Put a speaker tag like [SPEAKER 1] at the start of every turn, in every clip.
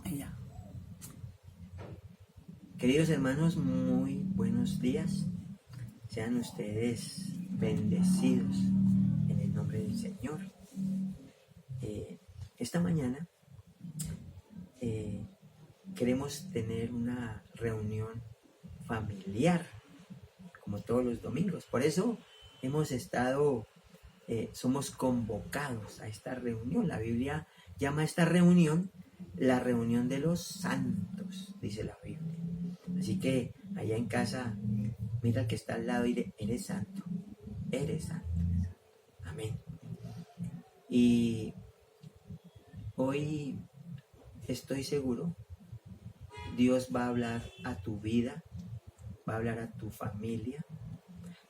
[SPEAKER 1] Ella. Queridos hermanos, muy buenos días. Sean ustedes bendecidos en el nombre del Señor. Esta mañana queremos tener una reunión familiar, como todos los domingos. Por eso somos convocados a esta reunión. La Biblia llama a esta reunión la reunión de los santos, dice la Biblia. Así que allá en casa, mira al que está al lado y dile: eres santo, eres santo. Amén. Y hoy estoy seguro, Dios va a hablar a tu vida, va a hablar a tu familia.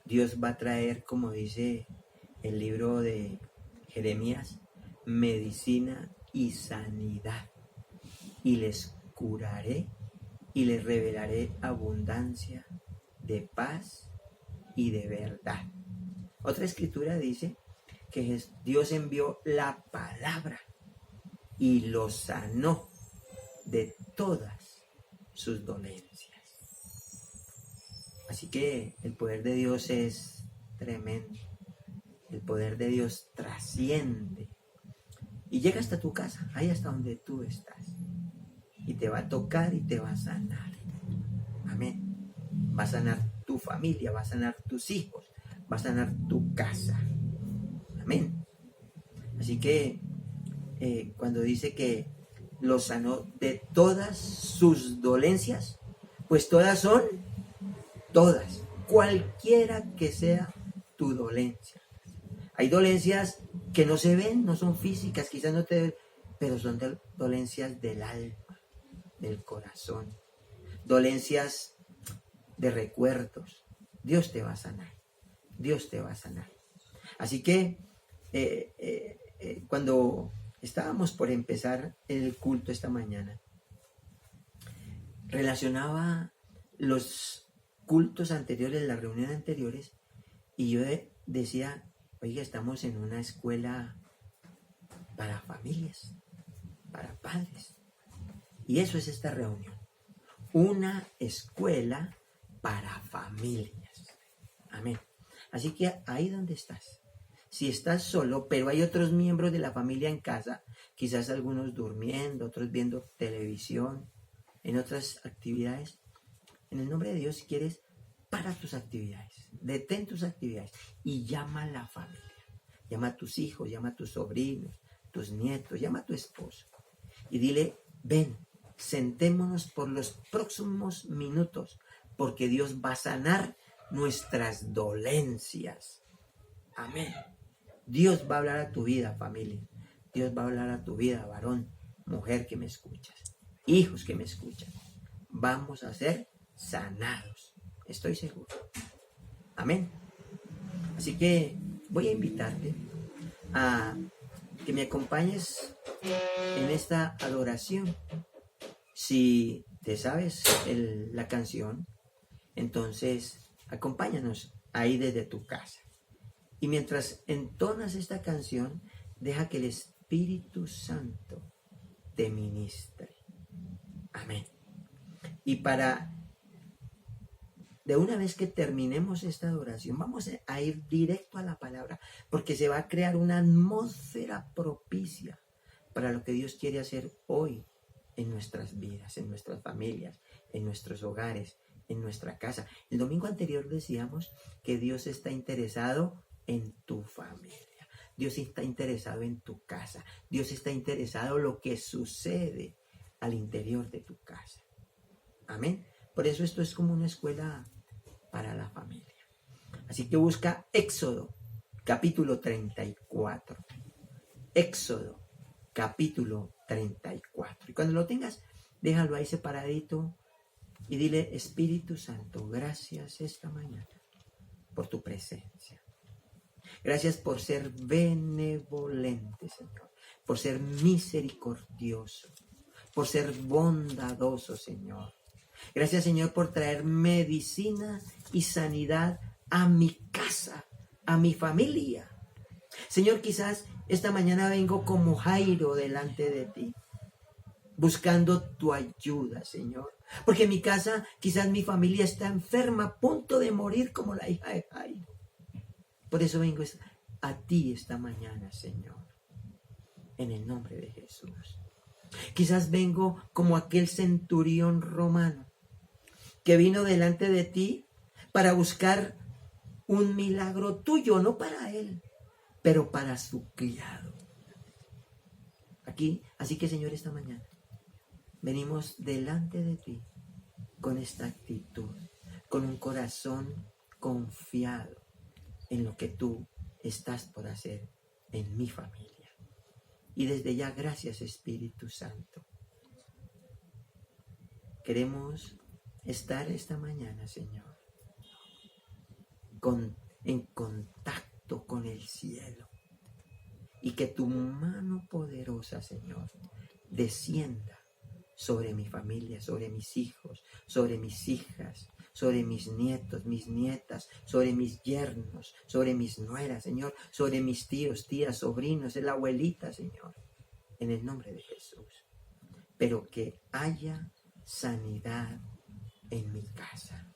[SPEAKER 1] Dios va a traer, como dice el libro de Jeremías, medicina y sanidad. Y les curaré y les revelaré abundancia de paz y de verdad. Otra escritura dice que Dios envió la palabra y los sanó de todas sus dolencias. Así que el poder de Dios es tremendo. El poder de Dios trasciende y llega hasta tu casa, ahí hasta donde tú estás. Y te va a tocar y te va a sanar. Amén. Va a sanar tu familia, va a sanar tus hijos, va a sanar tu casa. Amén. Así que cuando dice que los sanó de todas sus dolencias, pues todas son, todas, cualquiera que sea tu dolencia. Hay dolencias que no se ven, no son físicas, quizás no te ven, pero son dolencias del alma, del corazón, dolencias de recuerdos. Dios te va a sanar, Dios te va a sanar. Así que cuando estábamos por empezar el culto esta mañana, relacionaba los cultos anteriores, las reuniones anteriores, y yo decía: oiga, estamos en una escuela para familias, para padres. Y eso es esta reunión, una escuela para familias. Amén. Así que ahí donde estás, si estás solo, pero hay otros miembros de la familia en casa, quizás algunos durmiendo, otros viendo televisión, en otras actividades, en el nombre de Dios, si quieres, para tus actividades, detén tus actividades y llama a la familia. Llama a tus hijos, llama a tus sobrinos, tus nietos, llama a tu esposo y dile: ven, sentémonos por los próximos minutos, porque Dios va a sanar nuestras dolencias. Amén. Dios va a hablar a tu vida, familia. Dios va a hablar a tu vida, varón, mujer que me escuchas, hijos que me escuchan. Vamos a ser sanados, estoy seguro. Amén. Así que voy a invitarte a que me acompañes en esta adoración. Si te sabes la canción, entonces acompáñanos ahí desde tu casa. Y mientras entonas esta canción, deja que el Espíritu Santo te ministre. Amén. Y de una vez que terminemos esta adoración, vamos a ir directo a la palabra, porque se va a crear una atmósfera propicia para lo que Dios quiere hacer hoy en nuestras vidas, en nuestras familias, en nuestros hogares, en nuestra casa. El domingo anterior decíamos que Dios está interesado en tu familia. Dios está interesado en tu casa. Dios está interesado en lo que sucede al interior de tu casa. Amén. Por eso esto es como una escuela para la familia. Así que busca Éxodo, capítulo 34. Éxodo, capítulo 34. Y cuando lo tengas, déjalo ahí separadito y dile: Espíritu Santo, gracias esta mañana por tu presencia. Gracias por ser benevolente, Señor, por ser misericordioso, por ser bondadoso, Señor. Gracias, Señor, por traer medicina y sanidad a mi casa, a mi familia. Señor, quizás esta mañana vengo como Jairo delante de ti. buscando tu ayuda, Señor. Porque en mi casa quizás mi familia está enferma, a punto de morir como la hija de Jairo. Por eso vengo a ti esta mañana, Señor, en el nombre de Jesús. Quizás vengo como aquel centurión romano que vino delante de ti para buscar un milagro tuyo, no para él, pero para su criado. Así que, Señor, esta mañana venimos delante de ti con esta actitud, con un corazón confiado en lo que tú estás por hacer en mi familia. Y desde ya, gracias, Espíritu Santo. Queremos estar esta mañana, Señor, en contacto con el cielo. Y que tu mano poderosa, Señor, descienda sobre mi familia, sobre mis hijos, sobre mis hijas, sobre mis nietos, mis nietas, sobre mis yernos, sobre mis nueras, Señor, sobre mis tíos, tías, sobrinos, la abuelita, Señor, en el nombre de Jesús. Pero que haya sanidad en mi casa,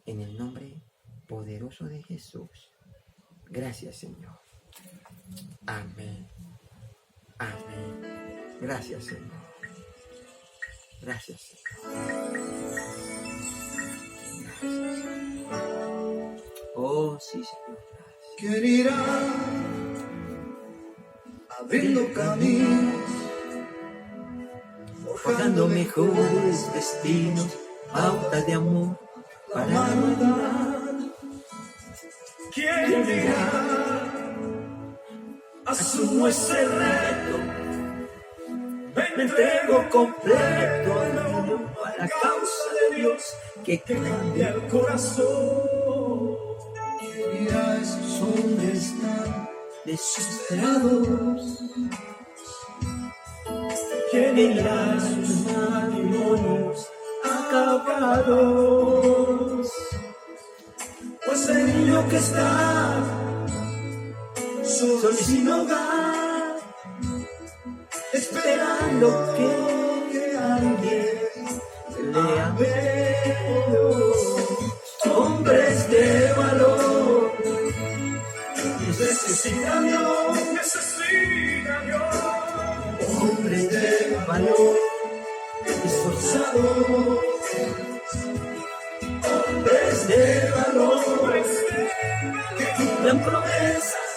[SPEAKER 1] en el nombre poderoso de Jesús. Gracias, Señor. Amén. Amén. Gracias, Señor. Gracias, Señor. Gracias. Oh, sí, Señor. Gracias.
[SPEAKER 2] ¿Quién irá abriendo caminos,
[SPEAKER 1] forjando mejores destinos, pautas de amor para la humanidad?
[SPEAKER 2] ¿Quién dirá? Asumo ese reto,
[SPEAKER 1] Me entrego completo a la causa de Dios que
[SPEAKER 2] cambia el corazón. ¿Quién irá a esos hombres tan
[SPEAKER 1] desesperados?
[SPEAKER 2] ¿Quién irá a sus matrimonios acabados? Pues el niño que está solo y sin hogar, esperando que alguien le ame. Hombres de valor necesitan Dios, necesitan Dios. Hombres de valor esforzados, hombres de valor que cumplan promesas,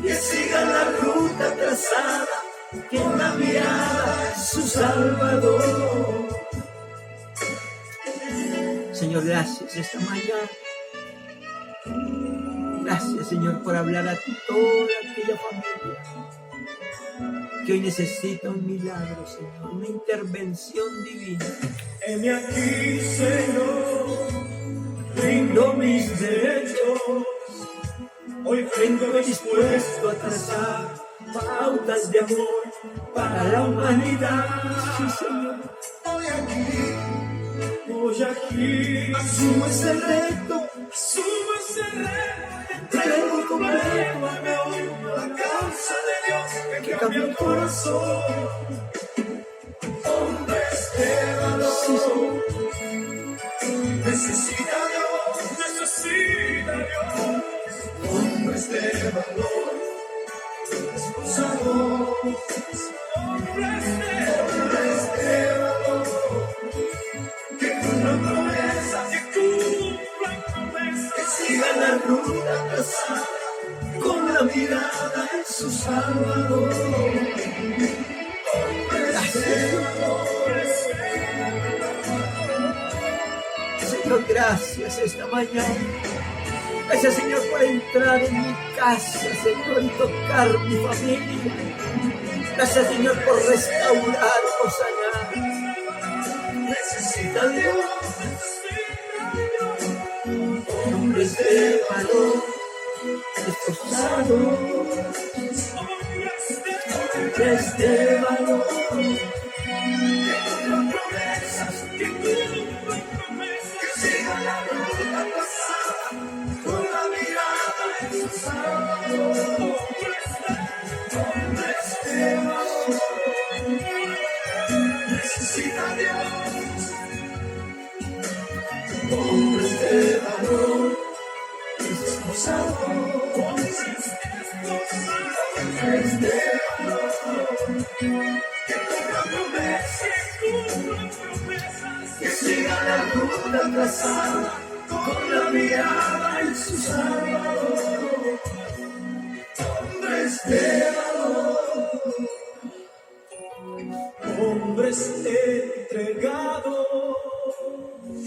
[SPEAKER 2] que sigan la ruta trazada, que en la mirada es su Salvador.
[SPEAKER 1] Señor, gracias esta mañana. Gracias, Señor, por hablar a toda aquella familia que hoy necesita un milagro, Señor, una intervención divina.
[SPEAKER 2] Heme aquí, Señor, rindo mis derechos. Hoy vengo dispuesto a trazar pautas de amor para la humanidad.
[SPEAKER 1] Sí, Señor.
[SPEAKER 2] Hoy aquí, asumo ese reto, entrego completo a la causa de Dios que cambia el corazón. Hombres de valor, necesita Dios, hombres de valor, esforzados, hombres de valor, que cumplan promesas, que sigan la ruta trazada, con la mirada en su Salvador. Hombres de valor.
[SPEAKER 1] Señor, gracias esta mañana. Gracias, Señor, por entrar en mi casa, Señor, y tocar mi familia. Gracias, Señor, por restaurar, por sanar.
[SPEAKER 2] Necesita Dios,
[SPEAKER 1] Hombres de valor, esforzados, hombres de valor,
[SPEAKER 2] que cumplan promesas, que sigan la ruta trazada, con la mirada en su Salvador. Hombres de valor. que cumplan promesas, que siga la ruta trazada con la mirada en su Salvador. Hombres de valor, hombres entregados,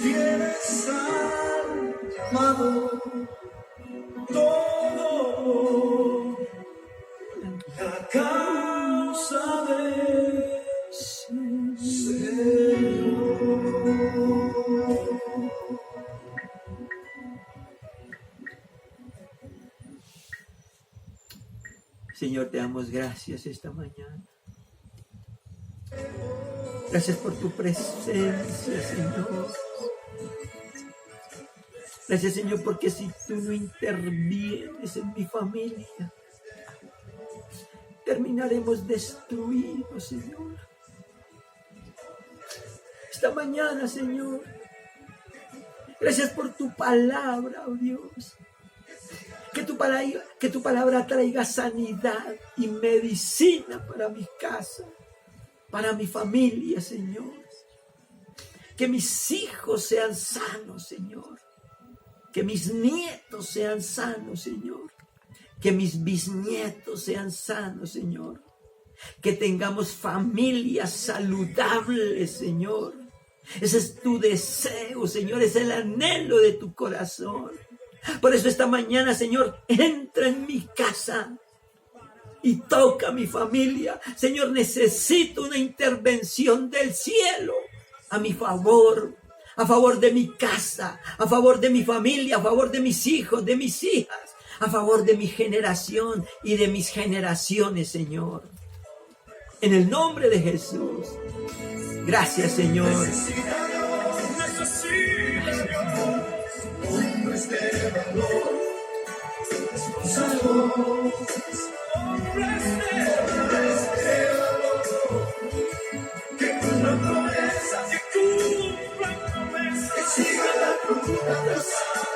[SPEAKER 2] fieles al llamado, todo la causa del Señor.
[SPEAKER 1] Señor, te damos gracias esta mañana. Gracias por tu presencia, Señor. Gracias, Señor, porque si tú no intervienes en mi familia, terminaremos destruidos, Señor. Esta mañana, Señor, gracias por tu palabra, oh Dios. Que tu palabra traiga sanidad y medicina para mi casa, para mi familia, Señor. Que mis hijos sean sanos, Señor. Que mis nietos sean sanos, Señor. Que mis bisnietos sean sanos, Señor. Que tengamos familias saludables, Señor. Ese es tu deseo, Señor. Es el anhelo de tu corazón. Por eso esta mañana, Señor, entra en mi casa y toca a mi familia. Señor, necesito una intervención del cielo a mi favor, a favor de mi casa, a favor de mi familia, a favor de mis hijos, de mis hijas, a favor de mi generación y de mis generaciones, Señor. En el nombre de Jesús. Gracias, Señor.
[SPEAKER 2] Hombres de valor, esforzados, hombres de valor, que cumplan promesas, que sigan la ruta trazada,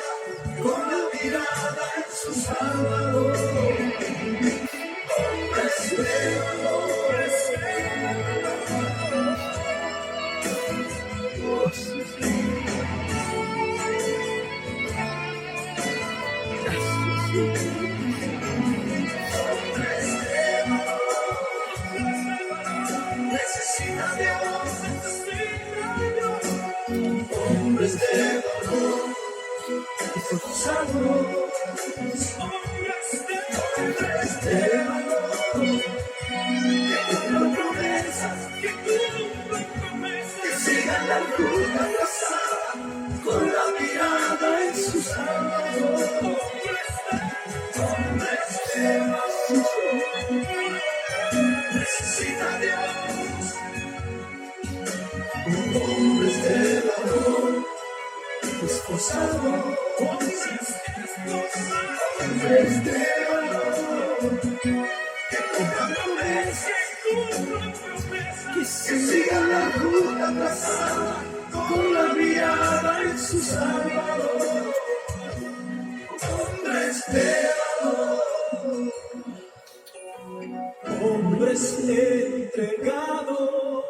[SPEAKER 2] con la mirada en su Salvador. Hombres de valor, necesita Dios, hombres de valor, esforzados, hombres de valor, que cumplan promesas, que sigan la ruta trazada, con la mirada en su Salvador. Hombres de valor, necesita Dios, hombres de valor, esforzados, hombres de valor, que cumplan promesas, que sigan la ruta trazada, con la mirada en su Salvador. Hombres de valor, hombres entregados,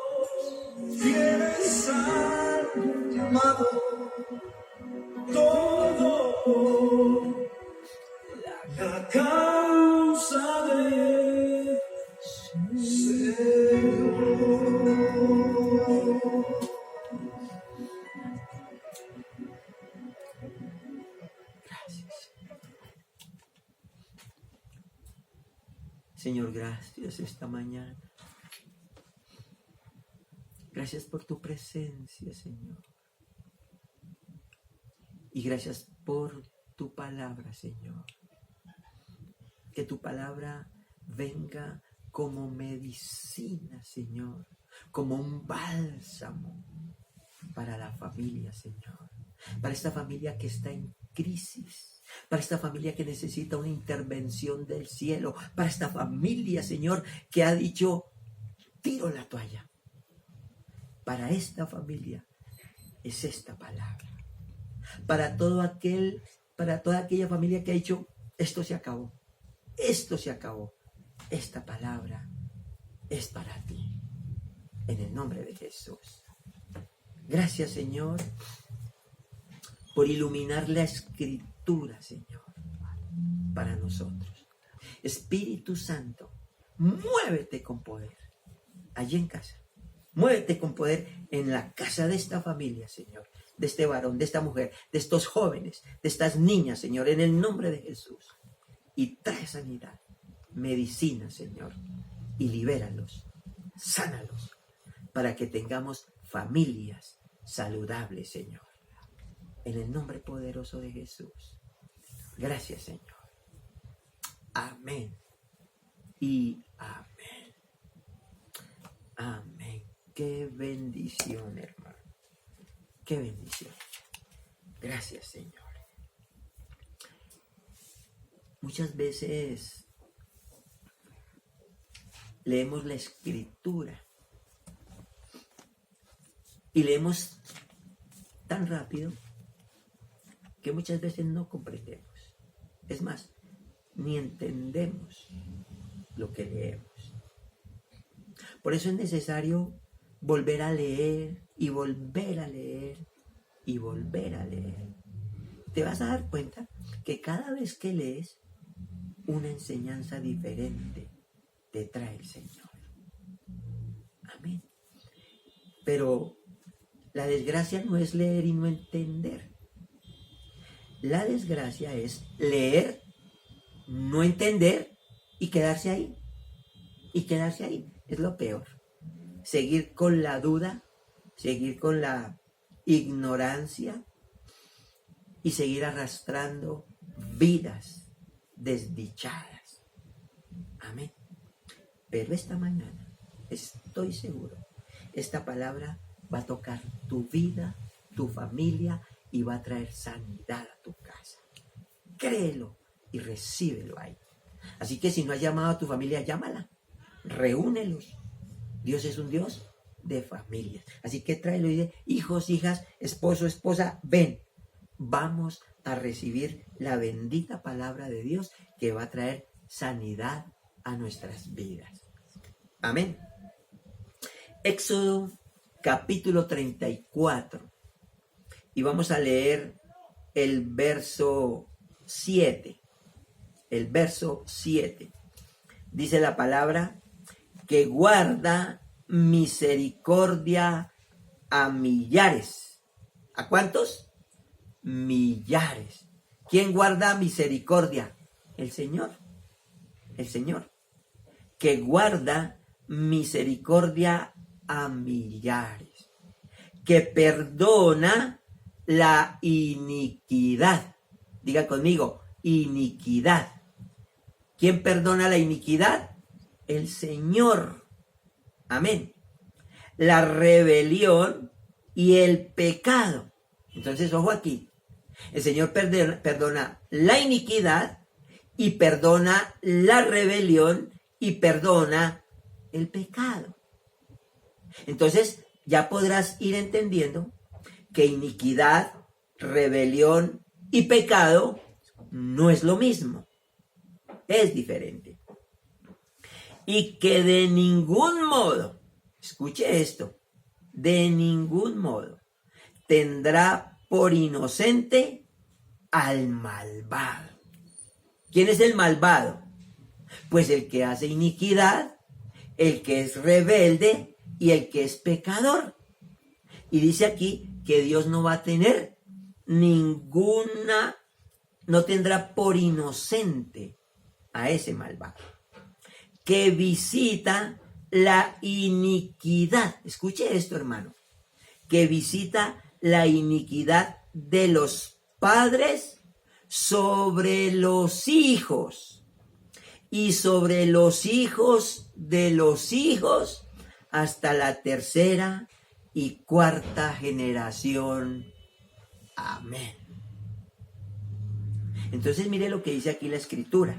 [SPEAKER 2] fieles al llamado, todo la causa del Señor.
[SPEAKER 1] Señor, gracias esta mañana. Gracias por tu presencia, Señor. Y gracias por tu palabra, Señor. Que tu palabra venga como medicina, Señor. Como un bálsamo para la familia, Señor. Para esta familia que está en crisis. Para esta familia que necesita una intervención del cielo. Para esta familia, Señor, que ha dicho, tiro la toalla. Para esta familia es esta palabra. Para toda aquella familia que ha dicho, esto se acabó. Esto se acabó. Esta palabra es para ti. En el nombre de Jesús. Gracias, Señor, por iluminar la Escritura, Señor, para nosotros. Espíritu Santo, muévete con poder allí en casa. Muévete con poder en la casa de esta familia, Señor, de este varón, de esta mujer, de estos jóvenes, de estas niñas, Señor, en el nombre de Jesús. Y trae sanidad, medicina, Señor, y libéralos, sánalos, para que tengamos familias saludables, Señor. En el nombre poderoso de Jesús. Gracias, Señor. Amén. Y amén. Amén. Qué bendición, hermano. Qué bendición. Gracias, Señor. Muchas veces leemos la Escritura y leemos tan rápido que muchas veces no comprendemos. Es más, ni entendemos lo que leemos. Por eso es necesario volver a leer y volver a leer y volver a leer. Te vas a dar cuenta que cada vez que lees, una enseñanza diferente te trae el Señor. Amén. Pero la desgracia no es leer y no entender. La desgracia es leer, no entender y quedarse ahí. Y quedarse ahí es lo peor. Seguir con la duda, seguir con la ignorancia y seguir arrastrando vidas desdichadas. Amén. Pero esta mañana, estoy seguro, esta palabra va a tocar tu vida, tu familia y va a traer sanidad a tu casa. Créelo y recíbelo ahí. Así que si no has llamado a tu familia, llámala. Reúnelos. Dios es un Dios de familias. Así que tráelo y dice, hijos, hijas, esposo, esposa, ven. Vamos a recibir la bendita palabra de Dios que va a traer sanidad a nuestras vidas. Amén. Éxodo capítulo 34. Y vamos a leer el verso 7. El verso 7. Dice la palabra que guarda misericordia a millares. ¿A cuántos? Millares. ¿Quién guarda misericordia? El Señor. El Señor. Que guarda misericordia a millares. Que perdona la iniquidad. Diga conmigo, iniquidad. ¿Quién perdona la iniquidad? El Señor. Amén. La rebelión y el pecado. Entonces, ojo aquí. El Señor perdona la iniquidad y perdona la rebelión y perdona el pecado. Entonces, ya podrás ir entendiendo que iniquidad, rebelión y pecado no es lo mismo. Es diferente. Y que de ningún modo, escuche esto, de ningún modo tendrá por inocente al malvado. ¿Quién es el malvado? Pues el que hace iniquidad, el que es rebelde y el que es pecador. Y dice aquí que Dios no va a tener no tendrá por inocente a ese malvado. Que visita la iniquidad. Escuche esto, hermano. Que visita la iniquidad de los padres sobre los hijos y sobre los hijos de los hijos hasta la tercera y cuarta generación. Amén. Entonces mire lo que dice aquí la Escritura.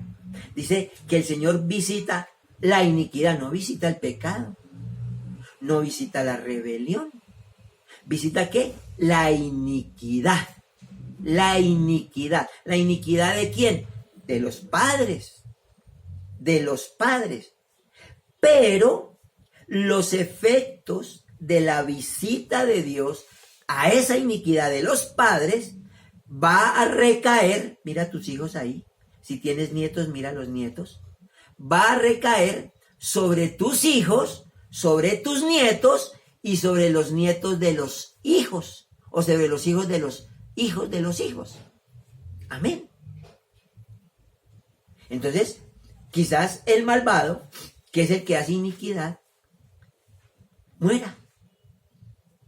[SPEAKER 1] Dice que el Señor visita la iniquidad, no visita el pecado, no visita la rebelión. ¿Visita qué? La iniquidad. La iniquidad. ¿La iniquidad de quién? De los padres. De los padres. Pero los efectos de la visita de Dios a esa iniquidad de los padres va a recaer, mira a tus hijos ahí, si tienes nietos, mira a los nietos, va a recaer sobre tus hijos, sobre tus nietos y sobre los nietos de los hijos, o sobre los hijos de los hijos de los hijos. Amén. Entonces, quizás el malvado, que es el que hace iniquidad, muera.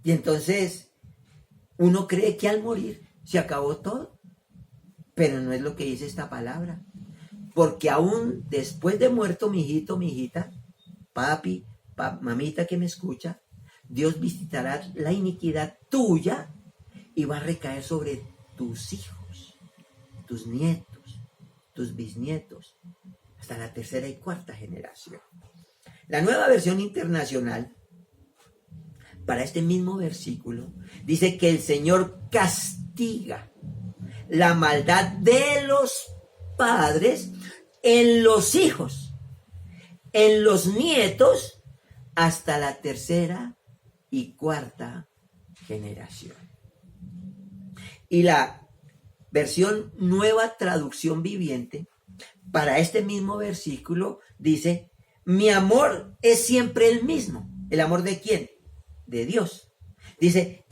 [SPEAKER 1] Y entonces uno cree que al morir se acabó todo. Pero no es lo que dice esta palabra. Porque aún después de muerto mi hijito, mi hijita, papi, mamita que me escucha, Dios visitará la iniquidad tuya y va a recaer sobre tus hijos, tus nietos, tus bisnietos, hasta la tercera y cuarta generación. La Nueva Versión Internacional, para este mismo versículo, dice que el Señor castiga la maldad de los padres en los hijos, en los nietos, hasta la tercera y cuarta generación. Y la versión Nueva Traducción Viviente, para este mismo versículo, dice: mi amor es siempre el mismo. ¿El amor de quién? De Dios. Dice,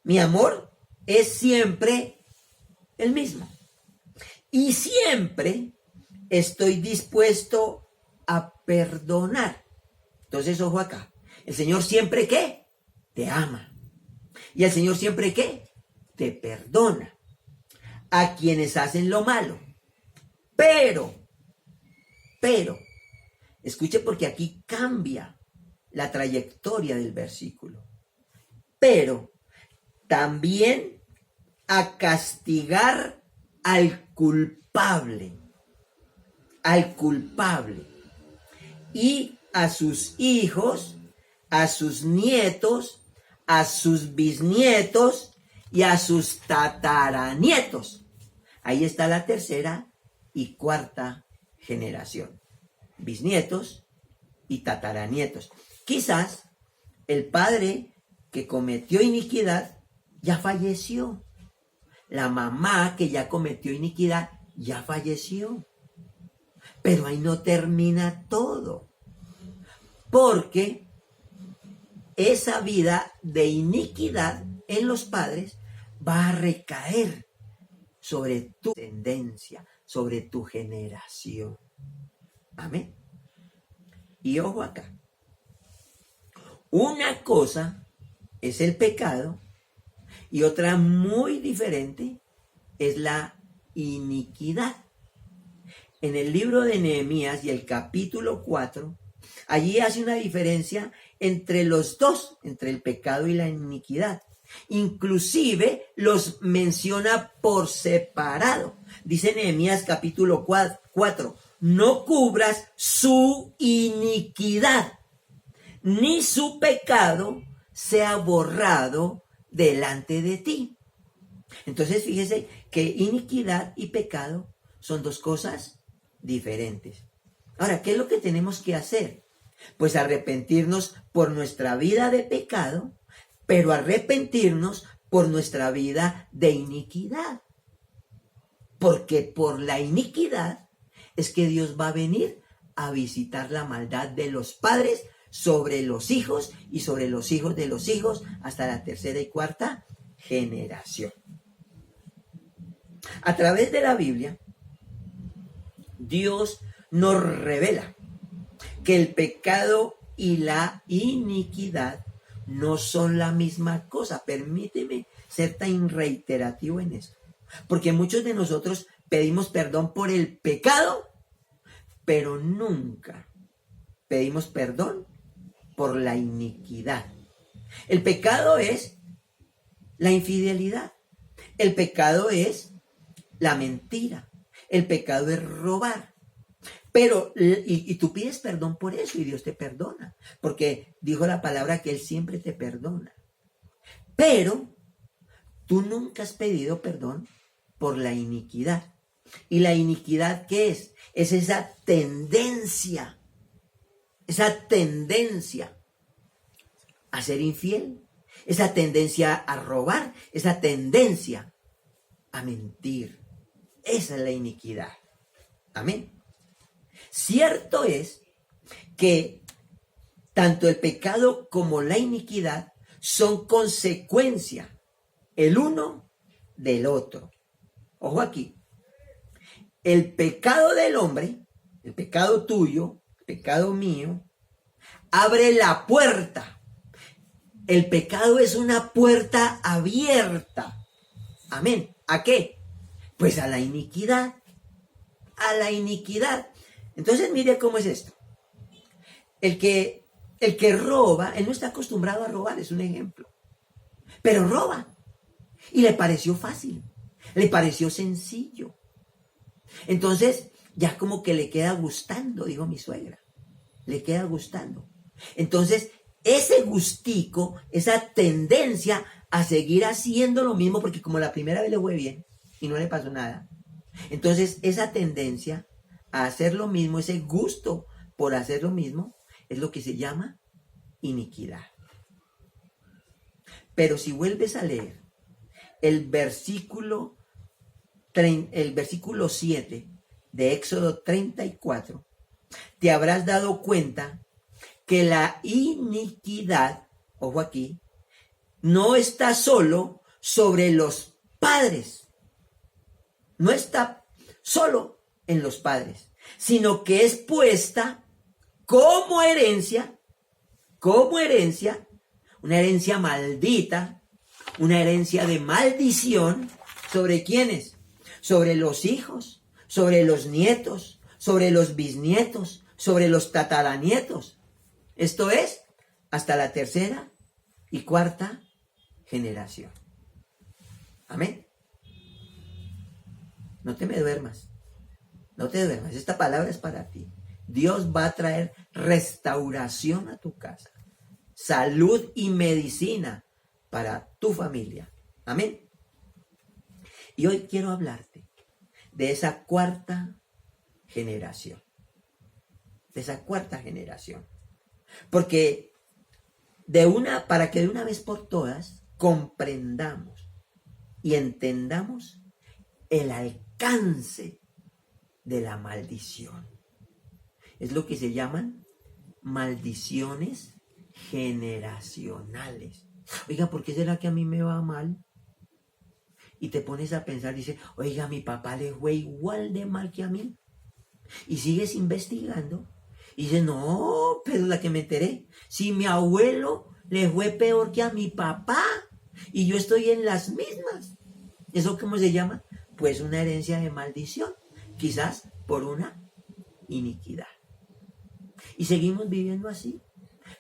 [SPEAKER 1] mi amor es siempre el mismo. Y siempre estoy dispuesto a perdonar. Entonces, ojo acá. El Señor siempre, ¿qué? Te ama. Y el Señor siempre, ¿qué? Te perdona a quienes hacen lo malo. Pero, escuche, porque aquí cambia la trayectoria del versículo. Pero también a castigar al culpable. Y a sus hijos, a sus nietos, a sus bisnietos y a sus tataranietos. Ahí está la tercera y cuarta generación. Bisnietos y tataranietos. Quizás el padre que cometió iniquidad ya falleció. La mamá que ya cometió iniquidad ya falleció. Pero ahí no termina todo. Porque esa vida de iniquidad en los padres va a recaer sobre tu descendencia, sobre tu generación. Amén. Y ojo acá. Una cosa es el pecado y otra muy diferente es la iniquidad. En el libro de Nehemías y el capítulo 4, allí hace una diferencia entre los dos, entre el pecado y la iniquidad. Inclusive los menciona por separado. Dice Nehemías capítulo 4, no cubras su iniquidad, ni su pecado sea borrado delante de ti. Entonces fíjese que iniquidad y pecado son dos cosas diferentes. Ahora, ¿qué es lo que tenemos que hacer? Pues arrepentirnos por nuestra vida de pecado, pero arrepentirnos por nuestra vida de iniquidad. Porque por la iniquidad es que Dios va a venir a visitar la maldad de los padres sobre los hijos y sobre los hijos de los hijos hasta la tercera y cuarta generación. A través de la Biblia, Dios nos revela que el pecado y la iniquidad no son la misma cosa. Permíteme ser tan reiterativo en esto. Porque muchos de nosotros pedimos perdón por el pecado, pero nunca pedimos perdón por la iniquidad. El pecado es la infidelidad. El pecado es la mentira. El pecado es robar. Pero, y tú pides perdón por eso y Dios te perdona. Porque dijo la palabra que Él siempre te perdona. Pero tú nunca has pedido perdón por la iniquidad. ¿Y la iniquidad qué es? Es esa tendencia esa tendencia a ser infiel, esa tendencia a robar, esa tendencia a mentir. Esa es la iniquidad. Amén. Cierto es que tanto el pecado como la iniquidad son consecuencia el uno del otro. Ojo aquí. El pecado del hombre, el pecado tuyo, el pecado mío, abre la puerta. El pecado es una puerta abierta. Amén. ¿A qué? Pues a la iniquidad. A la iniquidad. Entonces mire cómo es esto. El que roba, él no está acostumbrado a robar, es un ejemplo. Pero roba. Y le pareció fácil. Le pareció sencillo. Entonces, ya como que le queda gustando, dijo mi suegra. Le queda gustando. Entonces, ese gustico, esa tendencia a seguir haciendo lo mismo, porque como la primera vez le fue bien y no le pasó nada. Entonces, esa tendencia a hacer lo mismo, ese gusto por hacer lo mismo, es lo que se llama iniquidad. Pero si vuelves a leer el versículo 7 de Éxodo 34, te habrás dado cuenta que la iniquidad, ojo aquí, no está solo sobre los padres, no está solo en los padres, sino que es puesta como herencia, una herencia maldita, una herencia de maldición, ¿sobre quiénes? Sobre los hijos, sobre los nietos, sobre los bisnietos, sobre los tataranietos. Esto es, hasta la tercera y cuarta generación. Amén. No te me duermas. No te duermas. Esta palabra es para ti. Dios va a traer restauración a tu casa. Salud y medicina para tu familia. Amén. Y hoy quiero hablarte de esa cuarta generación. De esa cuarta generación. Porque para que de una vez por todas comprendamos y entendamos el alcance de la maldición. Es lo que se llaman maldiciones generacionales. Oiga, ¿por qué será que a mí me va mal? Y te pones a pensar, dice, oiga, a mi papá le fue igual de mal que a mí. Y sigues investigando. Y dices, no, pero la que me enteré, si mi abuelo le fue peor que a mi papá, y yo estoy en las mismas. ¿Eso cómo se llama? Pues una herencia de maldición, quizás por una iniquidad. Y seguimos viviendo así.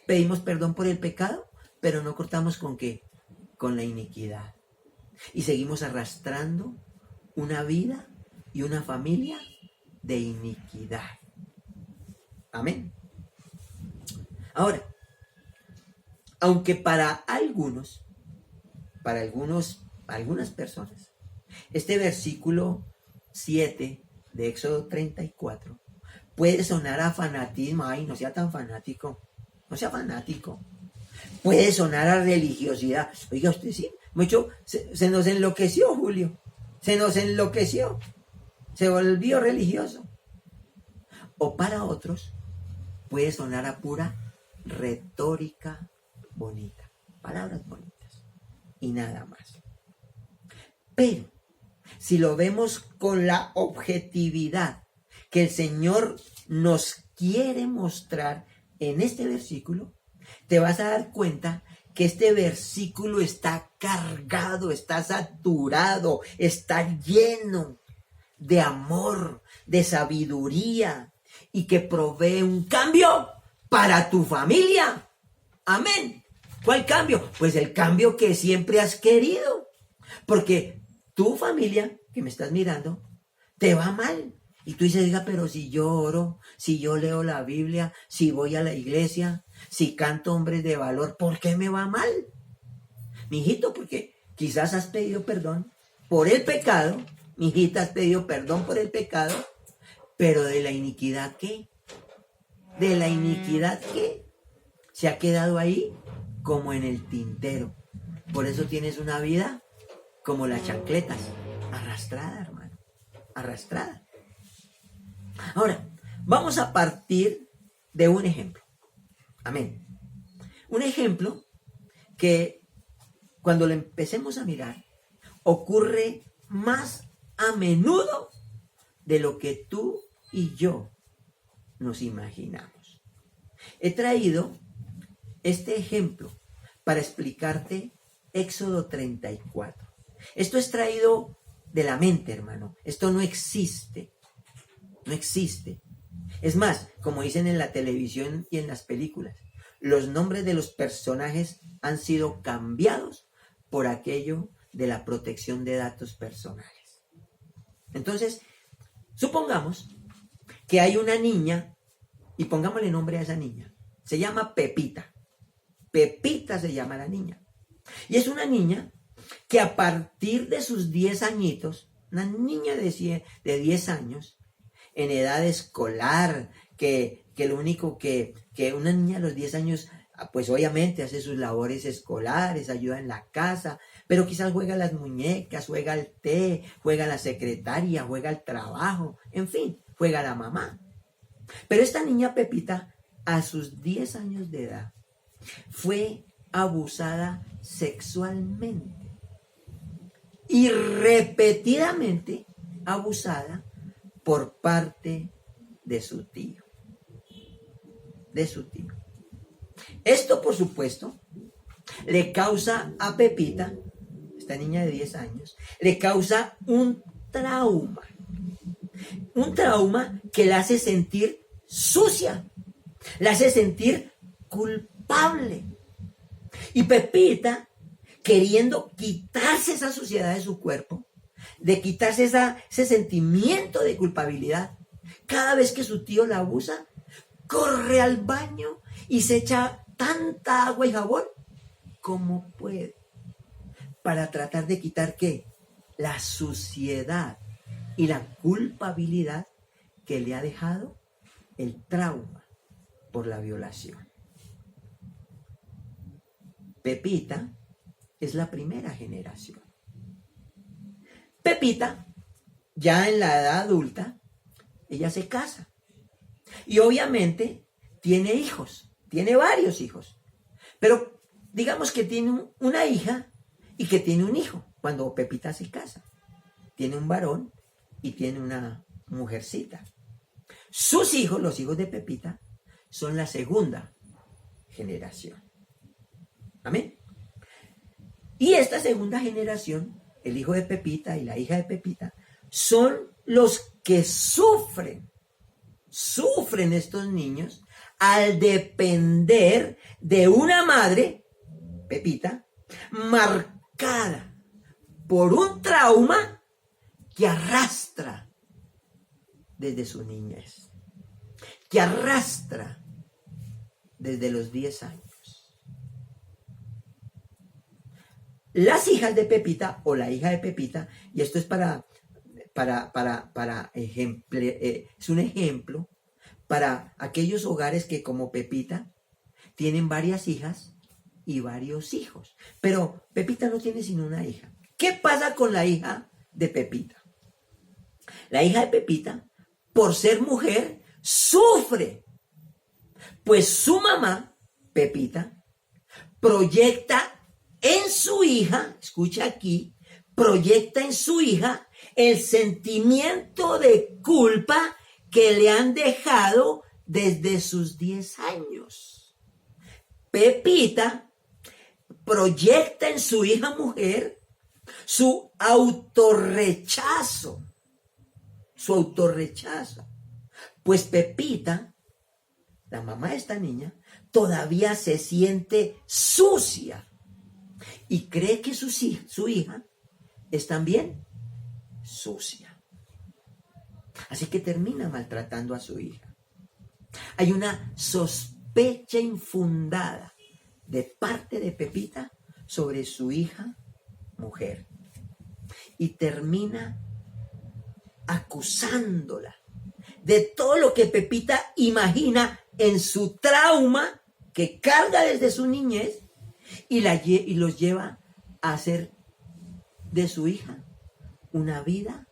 [SPEAKER 1] Pedimos perdón por el pecado, pero no cortamos ¿con qué? Con la iniquidad. Y seguimos arrastrando una vida y una familia de iniquidad. Amén. Ahora, aunque para algunas personas, este versículo 7 de Éxodo 34 puede sonar a fanatismo. Ay, no sea tan fanático. No sea fanático. Puede sonar a religiosidad. Oiga, usted sí. Mucho se nos enloqueció, Julio. Se nos enloqueció. Se volvió religioso. O para otros puede sonar a pura retórica bonita. Palabras bonitas. Y nada más. Pero si lo vemos con la objetividad que el Señor nos quiere mostrar en este versículo, te vas a dar cuenta que este versículo está cargado, está saturado, está lleno de amor, de sabiduría y que provee un cambio para tu familia. Amén. ¿Cuál cambio? Pues el cambio que siempre has querido. Porque tu familia, que me estás mirando, te va mal. Y tú dices, diga, pero si yo oro, si yo leo la Biblia, si voy a la iglesia, si canto hombres de valor, ¿por qué me va mal? Mijito, porque quizás has pedido perdón por el pecado, mijita, has pedido perdón por el pecado, pero de la iniquidad, ¿qué? de la iniquidad que se ha quedado ahí como en el tintero. Por eso tienes una vida como las chancletas, arrastrada, hermano, arrastrada. Ahora, vamos a partir de un ejemplo. Amén. Un ejemplo que cuando lo empecemos a mirar, ocurre más a menudo de lo que tú y yo nos imaginamos. He traído este ejemplo para explicarte Éxodo 34. Esto es traído de la mente, hermano. Esto no existe. No existe. Es más, como dicen en la televisión y en las películas, los nombres de los personajes han sido cambiados por aquello de la protección de datos personales. Entonces, supongamos que hay una niña, y pongámosle nombre a esa niña. Se llama Pepita. Pepita se llama la niña. Y es una niña que a partir de sus 10 añitos, una niña de 10 años, en edad escolar, que lo único que una niña a los 10 años, pues obviamente hace sus labores escolares, ayuda en la casa, pero quizás juega las muñecas, juega el té, juega la secretaria, juega el trabajo, en fin, juega la mamá. Pero esta niña Pepita, a sus 10 años de edad, fue abusada sexualmente y repetidamente abusada por parte de su tío. Esto, por supuesto, le causa a Pepita, esta niña de 10 años, le causa un trauma que la hace sentir sucia, la hace sentir culpable. Y Pepita, queriendo quitarse esa suciedad de su cuerpo, de quitarse ese sentimiento de culpabilidad, cada vez que su tío la abusa, corre al baño y se echa tanta agua y jabón como puede para tratar de quitar ¿qué? La suciedad y la culpabilidad que le ha dejado el trauma por la violación. Pepita es la primera generación. Pepita, ya en la edad adulta, ella se casa. Y obviamente tiene hijos, tiene varios hijos. Pero digamos que tiene una hija y que tiene un hijo cuando Pepita se casa. Tiene un varón y tiene una mujercita. Sus hijos, los hijos de Pepita, son la segunda generación. Amén. Y esta segunda generación, el hijo de Pepita y la hija de Pepita, son los que sufren estos niños al depender de una madre, Pepita, marcada por un trauma que arrastra desde su niñez, que arrastra desde los 10 años. Las hijas de Pepita o la hija de Pepita, y esto es es un ejemplo para aquellos hogares que como Pepita tienen varias hijas y varios hijos. Pero Pepita no tiene sino una hija. ¿Qué pasa con la hija de Pepita? La hija de Pepita, por ser mujer, sufre. Pues su mamá, Pepita, proyecta en su hija, escucha aquí, proyecta en su hija el sentimiento de culpa que le han dejado desde sus 10 años. Pepita proyecta en su hija mujer su autorrechazo. Pues Pepita, la mamá de esta niña, todavía se siente sucia y cree que su hija es también sucia. Así que termina maltratando a su hija. Hay una sospecha infundada de parte de Pepita sobre su hija mujer. Y termina acusándola de todo lo que Pepita imagina en su trauma que carga desde su niñez y los lleva a hacer de su hija una vida,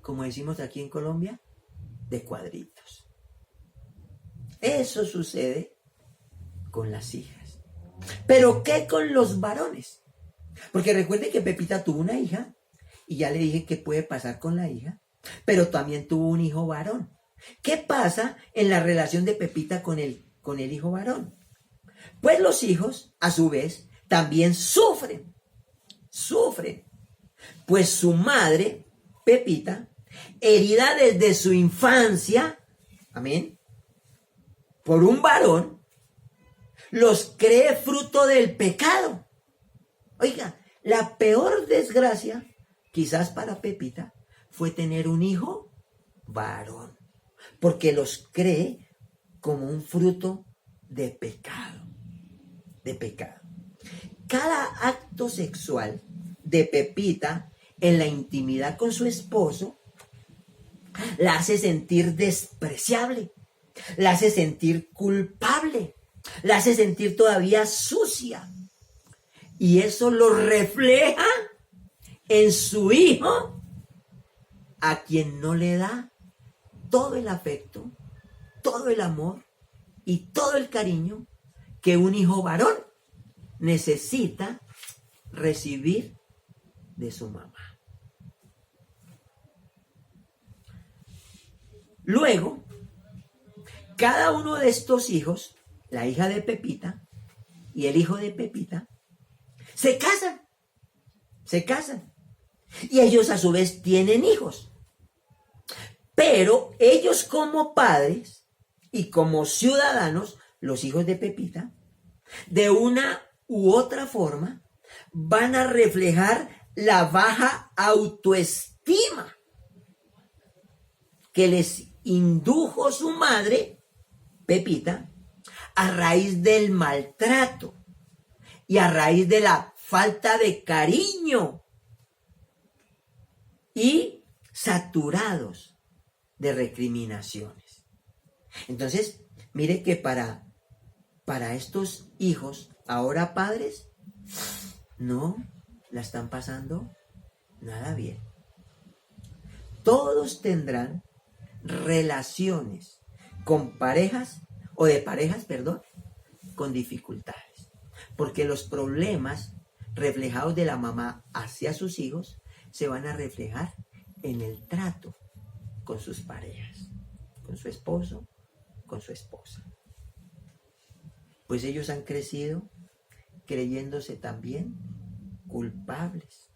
[SPEAKER 1] como decimos aquí en Colombia, de cuadritos. Eso sucede con las hijas. ¿Pero qué con los varones? Porque recuerde que Pepita tuvo una hija y ya le dije qué puede pasar con la hija, pero también tuvo un hijo varón. ¿Qué pasa en la relación de Pepita con el hijo varón? Pues los hijos, a su vez, también sufren. Pues su madre, Pepita, herida desde su infancia, amén, por un varón, los cree fruto del pecado. Oiga, la peor desgracia, quizás para Pepita, fue tener un hijo varón, porque los cree como un fruto de pecado. Cada acto sexual de Pepita en la intimidad con su esposo la hace sentir despreciable, la hace sentir culpable, la hace sentir todavía sucia. Y eso lo refleja en su hijo, a quien no le da todo el afecto, todo el amor y todo el cariño que un hijo varón necesita recibir de su mamá. Luego, cada uno de estos hijos, la hija de Pepita y el hijo de Pepita, se casan. Y ellos a su vez tienen hijos. Pero ellos como padres y como ciudadanos, los hijos de Pepita, de una u otra forma, van a reflejar la baja autoestima que les indujo su madre, Pepita, a raíz del maltrato y a raíz de la falta de cariño, y saturados de recriminaciones. Entonces, mire que para estos hijos, ahora padres, no la están pasando nada bien. Todos tendrán relaciones con parejas, con dificultades. Porque los problemas reflejados de la mamá hacia sus hijos se van a reflejar en el trato con sus parejas, con su esposo, con su esposa. Pues ellos han crecido creyéndose también culpables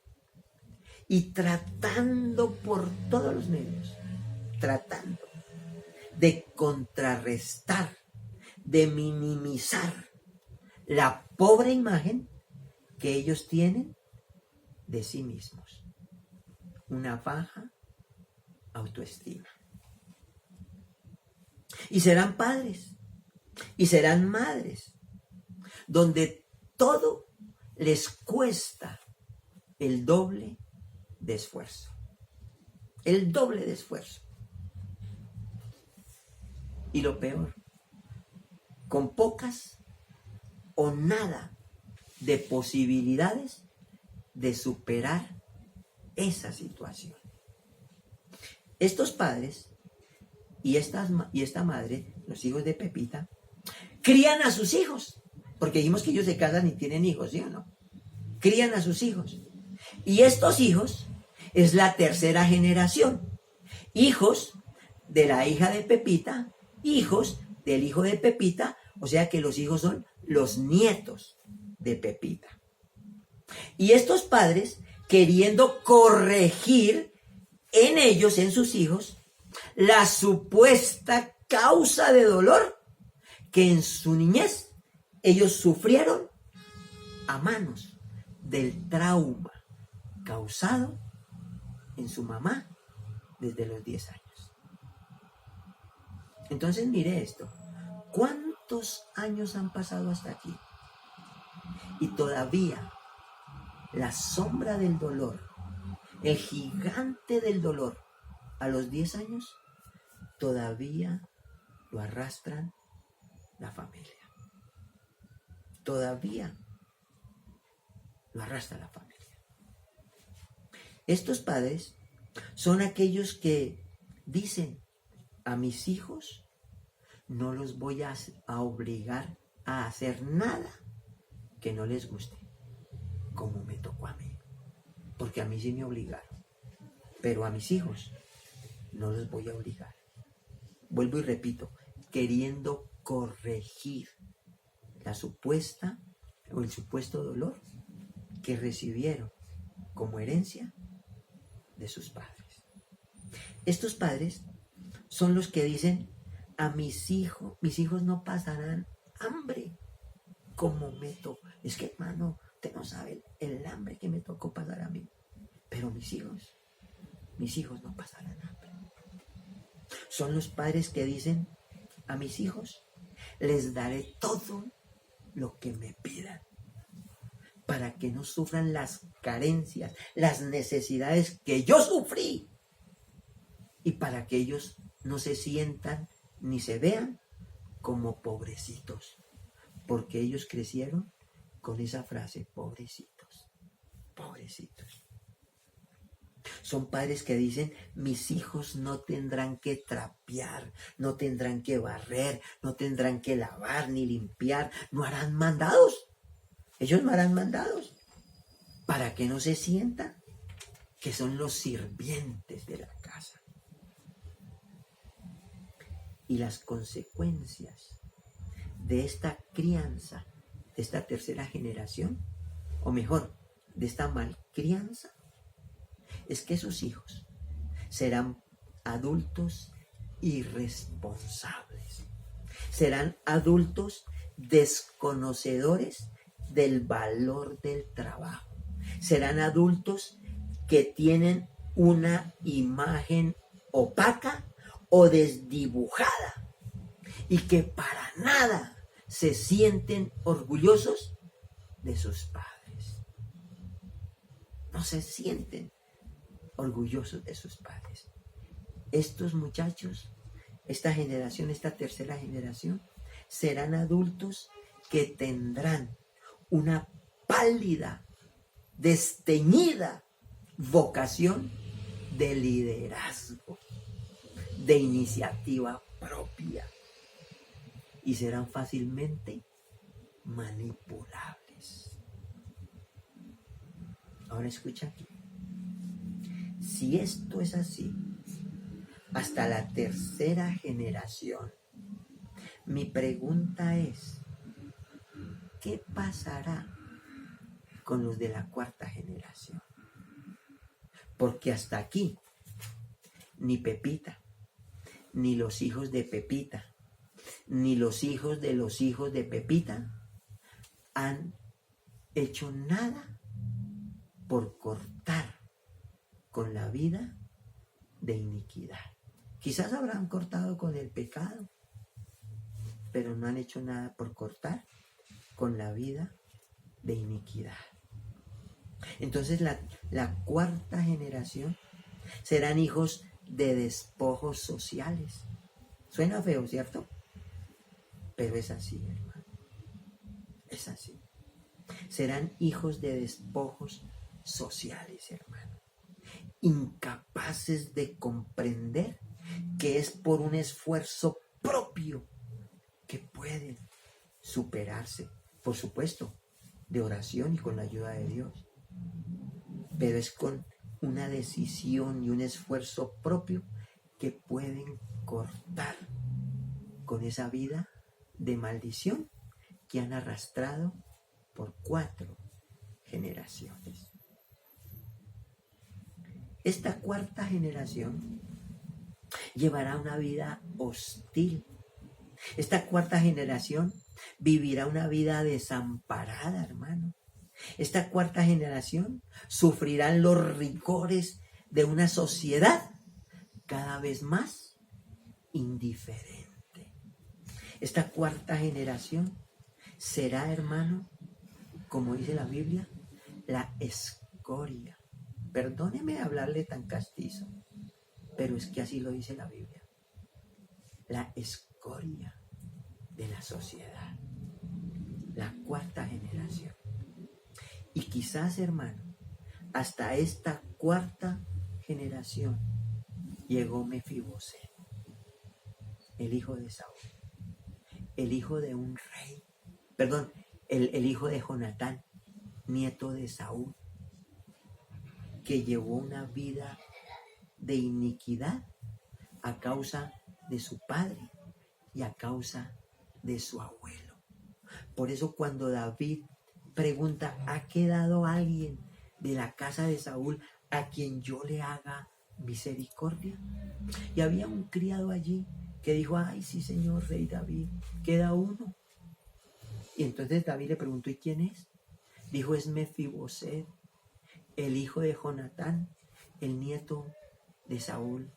[SPEAKER 1] y tratando por todos los medios, tratando de contrarrestar, de minimizar la pobre imagen que ellos tienen de sí mismos. Una baja autoestima. Y serán padres y serán madres donde todo les cuesta el doble de esfuerzo. El doble de esfuerzo. Y lo peor, con pocas o nada de posibilidades de superar esa situación. Estos padres y esta madre, los hijos de Pepita, crían a sus hijos, porque dijimos que ellos se casan y tienen hijos, ¿sí o no? Crían a sus hijos. Y estos hijos es la tercera generación. Hijos de la hija de Pepita, hijos del hijo de Pepita, o sea que los hijos son los nietos de Pepita. Y estos padres, queriendo corregir en ellos, en sus hijos, la supuesta causa de dolor que en su niñez ellos sufrieron a manos del trauma causado en su mamá desde los 10 años. Entonces mire esto, ¿cuántos años han pasado hasta aquí? Y todavía la sombra del dolor, el gigante del dolor a los 10 años todavía lo arrastran la familia. Todavía lo arrastra la familia. Estos padres son aquellos que dicen: a mis hijos no los voy a obligar a hacer nada que no les guste, como me tocó a mí, porque a mí sí me obligaron, pero a mis hijos no los voy a obligar. Vuelvo y repito, queriendo corregir la supuesta o el supuesto dolor que recibieron como herencia de sus padres. Estos padres son los que dicen: a mis hijos no pasarán hambre como me tocó. Es que, hermano, usted no sabe el hambre que me tocó pasar a mí. Pero mis hijos no pasarán hambre. Son los padres que dicen: a mis hijos les daré todo lo que me pidan, para que no sufran las carencias, las necesidades que yo sufrí, y para que ellos no se sientan ni se vean como pobrecitos, porque ellos crecieron con esa frase: pobrecitos, pobrecitos. Son padres que dicen: mis hijos no tendrán que trapear, no tendrán que barrer, no tendrán que lavar ni limpiar, no harán mandados. Ellos no harán mandados, para que no se sientan que son los sirvientes de la casa. Y las consecuencias de esta crianza, de esta tercera generación, o mejor, de esta malcrianza, es que sus hijos serán adultos irresponsables, serán adultos desconocedores del valor del trabajo, serán adultos que tienen una imagen opaca o desdibujada y que para nada se sienten orgullosos de sus padres. No se sienten orgullosos de sus padres. Estos muchachos, esta generación, esta tercera generación, serán adultos que tendrán una pálida, desteñida vocación de liderazgo, de iniciativa propia, y serán fácilmente manipulables. Ahora escucha aquí. Si esto es así, hasta la tercera generación, mi pregunta es: ¿qué pasará con los de la cuarta generación? Porque hasta aquí, ni Pepita, ni los hijos de Pepita, ni los hijos de Pepita han hecho nada por cortar con la vida de iniquidad. Quizás habrán cortado con el pecado, pero no han hecho nada por cortar con la vida de iniquidad. Entonces la cuarta generación serán hijos de despojos sociales. Suena feo, ¿cierto? Pero es así, hermano. Es así. Serán hijos de despojos sociales, hermano. Incapaces de comprender que es por un esfuerzo propio que pueden superarse. Por supuesto, de oración y con la ayuda de Dios. Pero es con una decisión y un esfuerzo propio que pueden cortar con esa vida de maldición que han arrastrado por 4 generaciones. Esta cuarta generación llevará una vida hostil. Esta cuarta generación vivirá una vida desamparada, hermano. Esta cuarta generación sufrirá los rigores de una sociedad cada vez más indiferente. Esta cuarta generación será, hermano, como dice la Biblia, la escoria. Perdóneme hablarle tan castizo, pero es que así lo dice la Biblia. la escoria de la sociedad, la cuarta generación. Y quizás, hermano, hasta esta cuarta generación llegó Mefiboset, el hijo de Saúl, el hijo de un rey, perdón, el hijo de Jonatán, nieto de Saúl, que llevó una vida de iniquidad a causa de su padre y a causa de su abuelo. Por eso cuando David pregunta, ¿ha quedado alguien de la casa de Saúl a quien yo le haga misericordia? Y había un criado allí que dijo, ay, sí, señor rey David, queda uno. Y entonces David le preguntó, ¿y quién es? Dijo, es Mefiboset, el hijo de Jonatán, el nieto de Saúl.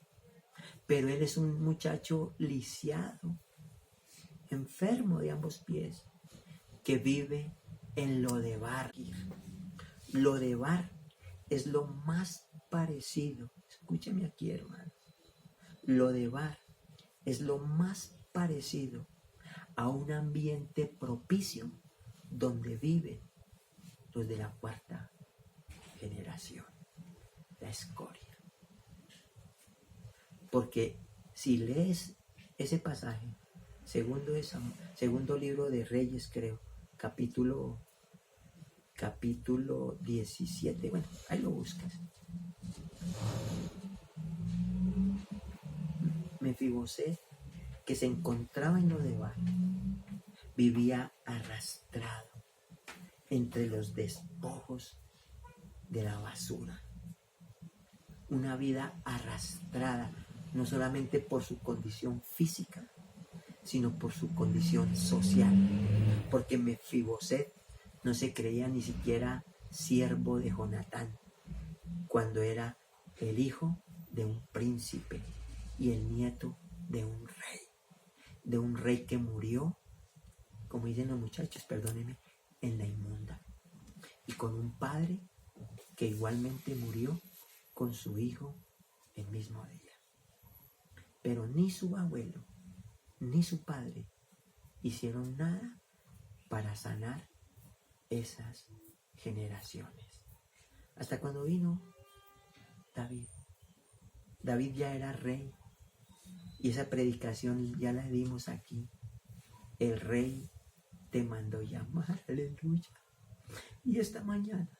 [SPEAKER 1] Pero él es un muchacho lisiado, enfermo de ambos pies, que vive en Lodebar. Lodebar es lo más parecido, escúcheme aquí, hermano. Lodebar es lo más parecido a un ambiente propicio donde viven los de la cuarta generación, la escoria. Porque si lees ese pasaje, segundo libro de Reyes, creo, capítulo 17, bueno, ahí lo buscas. Mefiboset, que se encontraba en Lodebar, vivía arrastrado entre los despojos de la basura. Una vida arrastrada, no solamente por su condición física, sino por su condición social. Porque Mefiboset no se creía ni siquiera siervo de Jonatán, cuando era el hijo de un príncipe y el nieto de un rey que murió, como dicen los muchachos, perdónenme, en la inmunda, y con un padre que igualmente murió con su hijo el mismo día. Pero ni su abuelo ni su padre hicieron nada para sanar esas generaciones. Hasta cuando vino David. David ya era rey, y esa predicación ya la dimos aquí. El rey te mandó llamar, aleluya. Y esta mañana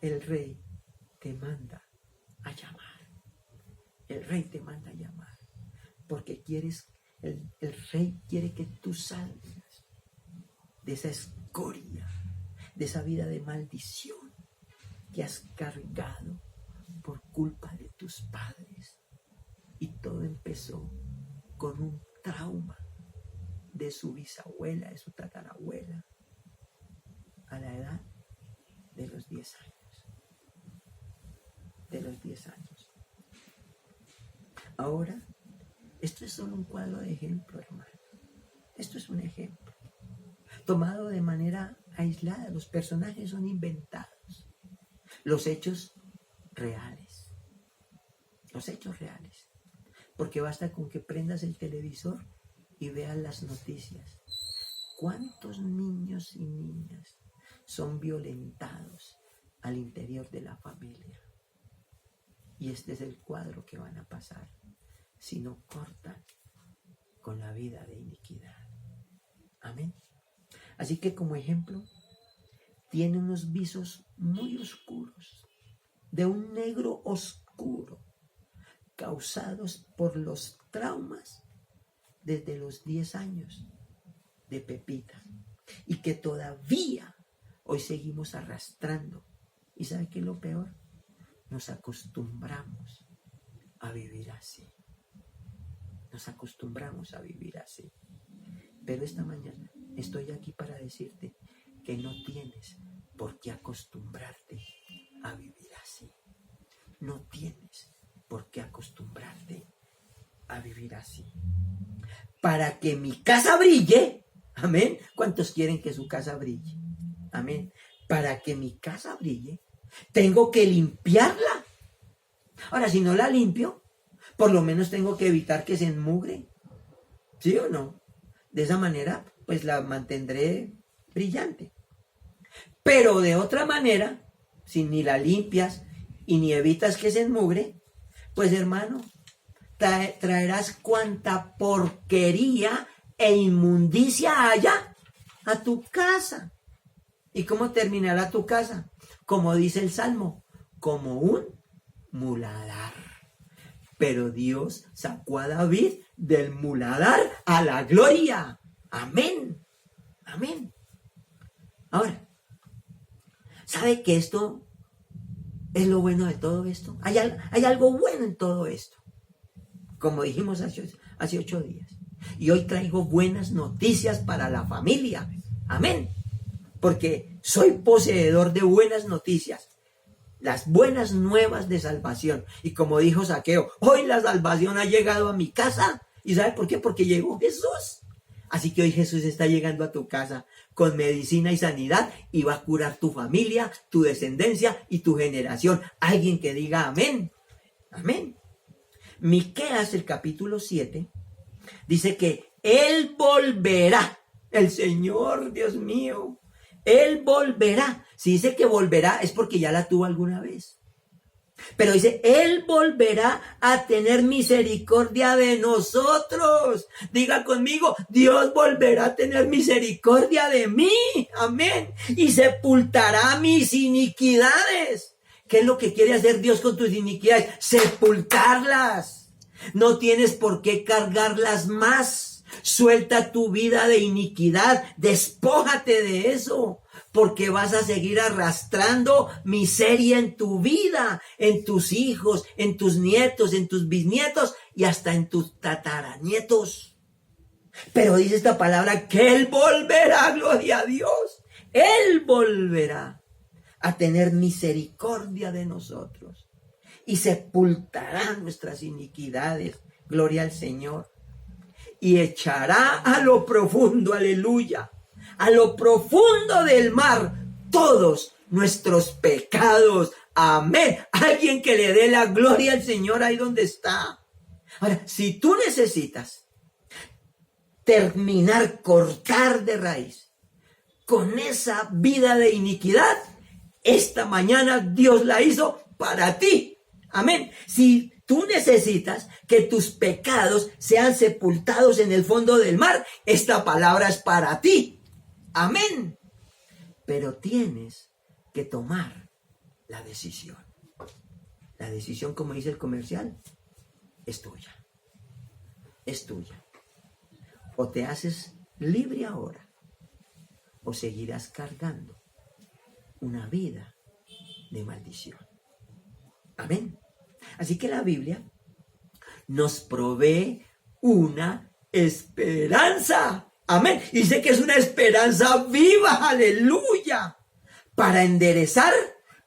[SPEAKER 1] el rey te manda a llamar. El rey te manda a llamar, porque el rey quiere que tú salgas de esa escoria, de esa vida de maldición que has cargado por culpa de tus padres. Y todo empezó con un trauma de su bisabuela, de su tatarabuela, a la edad de los 10 años. De los 10 años. Ahora, esto es solo un cuadro de ejemplo, hermano. Esto es un ejemplo, tomado de manera aislada. Los personajes son inventados. Los hechos reales. Los hechos reales. Porque basta con que prendas el televisor y veas las noticias. ¿Cuántos niños y niñas son violentados al interior de la familia? Y este es el cuadro que van a pasar si no cortan con la vida de iniquidad. Amén. Así que como ejemplo, tiene unos visos muy oscuros, de un negro oscuro, causados por los traumas desde los 10 años de Pepita, y que todavía hoy seguimos arrastrando. ¿Y sabe qué es lo peor? Nos acostumbramos a vivir así. Nos acostumbramos a vivir así. Pero esta mañana estoy aquí para decirte que no tienes por qué acostumbrarte a vivir así. No tienes por qué acostumbrarte a vivir así. Para que mi casa brille, amén. ¿Cuántos quieren que su casa brille? Amén. Para que mi casa brille, tengo que limpiarla. Ahora, si no la limpio, por lo menos tengo que evitar que se enmugre. ¿Sí o no? De esa manera, pues la mantendré brillante. Pero de otra manera, si ni la limpias y ni evitas que se enmugre, pues hermano, traerás cuanta porquería e inmundicia haya a tu casa. ¿Y cómo terminará tu casa? Como dice el Salmo, como un muladar. Pero Dios sacó a David del muladar a la gloria. Amén. Amén. Ahora, ¿sabe que esto es lo bueno de todo esto? Hay algo bueno en todo esto. Como dijimos hace 8 días. Y hoy traigo buenas noticias para la familia. Amén. Porque soy poseedor de buenas noticias. Las buenas nuevas de salvación. Y como dijo Zaqueo, hoy la salvación ha llegado a mi casa. ¿Y sabe por qué? Porque llegó Jesús. Así que hoy Jesús está llegando a tu casa con medicina y sanidad y va a curar tu familia, tu descendencia y tu generación. Alguien que diga amén. Amén. Miqueas, el capítulo 7, dice que Él volverá. El Señor, Dios mío, Él volverá. Si dice que volverá es porque ya la tuvo alguna vez. Pero dice, Él volverá a tener misericordia de nosotros. Diga conmigo, Dios volverá a tener misericordia de mí. Amén. Y sepultará mis iniquidades. ¿Qué es lo que quiere hacer Dios con tus iniquidades? Sepultarlas. No tienes por qué cargarlas más. Suelta tu vida de iniquidad. Despójate de eso. Porque vas a seguir arrastrando miseria en tu vida, en tus hijos, en tus nietos, en tus bisnietos y hasta en tus tataranietos. Pero dice esta palabra que Él volverá, gloria a Dios. Él volverá a tener misericordia de nosotros y sepultará nuestras iniquidades, gloria al Señor. Y echará a lo profundo, aleluya, a lo profundo del mar todos nuestros pecados. Amén. Alguien que le dé la gloria al Señor ahí donde está. Ahora, si tú necesitas terminar, cortar de raíz con esa vida de iniquidad, esta mañana Dios la hizo para ti. Amén. Si tú necesitas que tus pecados sean sepultados en el fondo del mar, esta palabra es para ti. Amén. Pero tienes que tomar la decisión. La decisión, como dice el comercial, es tuya. Es tuya. O te haces libre ahora, o seguirás cargando una vida de maldición. Amén. Así que la Biblia nos provee una esperanza. Amén. Y sé que es una esperanza viva, aleluya, para enderezar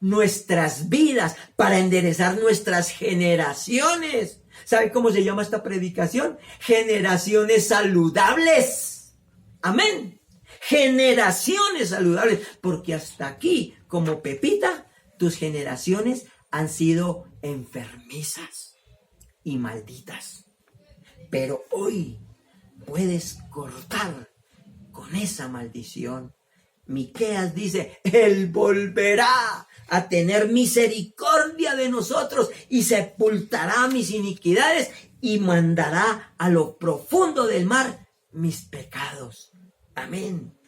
[SPEAKER 1] nuestras vidas, para enderezar nuestras generaciones. ¿Sabe cómo se llama esta predicación? Generaciones saludables. Amén. Generaciones saludables, porque hasta aquí, como Pepita, tus generaciones han sido enfermizas y malditas. Pero hoy puedes cortar con esa maldición. Miqueas dice, Él volverá a tener misericordia de nosotros y sepultará mis iniquidades y mandará a lo profundo del mar mis pecados. Amén.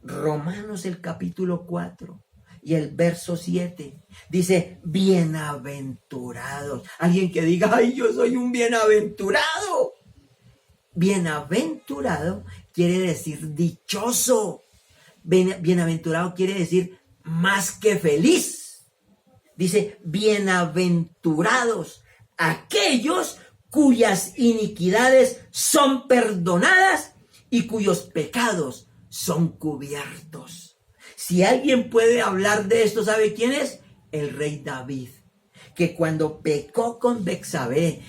[SPEAKER 1] Romanos, el capítulo 4 y el verso 7 dice, bienaventurados. Alguien que diga, ay, yo soy un bienaventurado. Bienaventurado quiere decir dichoso. Bienaventurado quiere decir más que feliz. Dice, bienaventurados aquellos cuyas iniquidades son perdonadas y cuyos pecados son cubiertos. Si alguien puede hablar de esto, ¿sabe quién es? El rey David, que cuando pecó con Betsabé,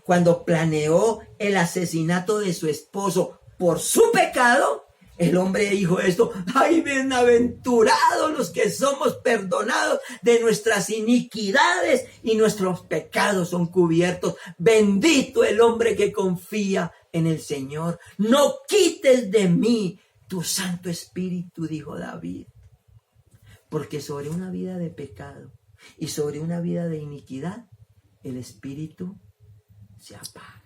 [SPEAKER 1] cuando planeó el asesinato de su esposo por su pecado, El hombre dijo esto: ¡ay, bienaventurados los que somos perdonados de nuestras iniquidades y nuestros pecados son cubiertos! Bendito el hombre que confía en el Señor. No quites de mí tu Santo Espíritu, dijo David. Porque sobre una vida de pecado y sobre una vida de iniquidad, el Espíritu se apaga.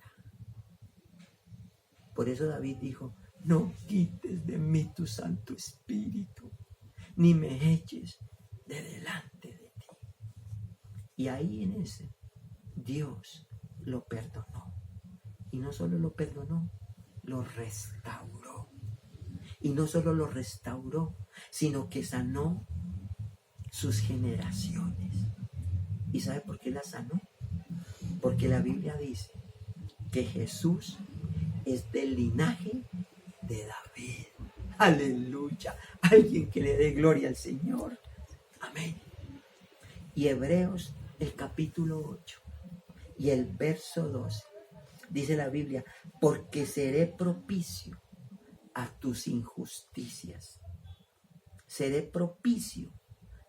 [SPEAKER 1] Por eso David dijo: no quites de mí tu Santo Espíritu, ni me eches de delante de ti. Y ahí en ese, Dios lo perdonó. Y no solo lo perdonó, lo restauró. Y no solo lo restauró, sino que sanó sus generaciones. ¿Y sabe por qué la sanó? Porque la Biblia dice que Jesús es del linaje de David. Aleluya. Alguien que le dé gloria al Señor. Amén. Y Hebreos, el capítulo 8 y el verso 12, dice la Biblia: porque seré propicio a tus injusticias. Seré propicio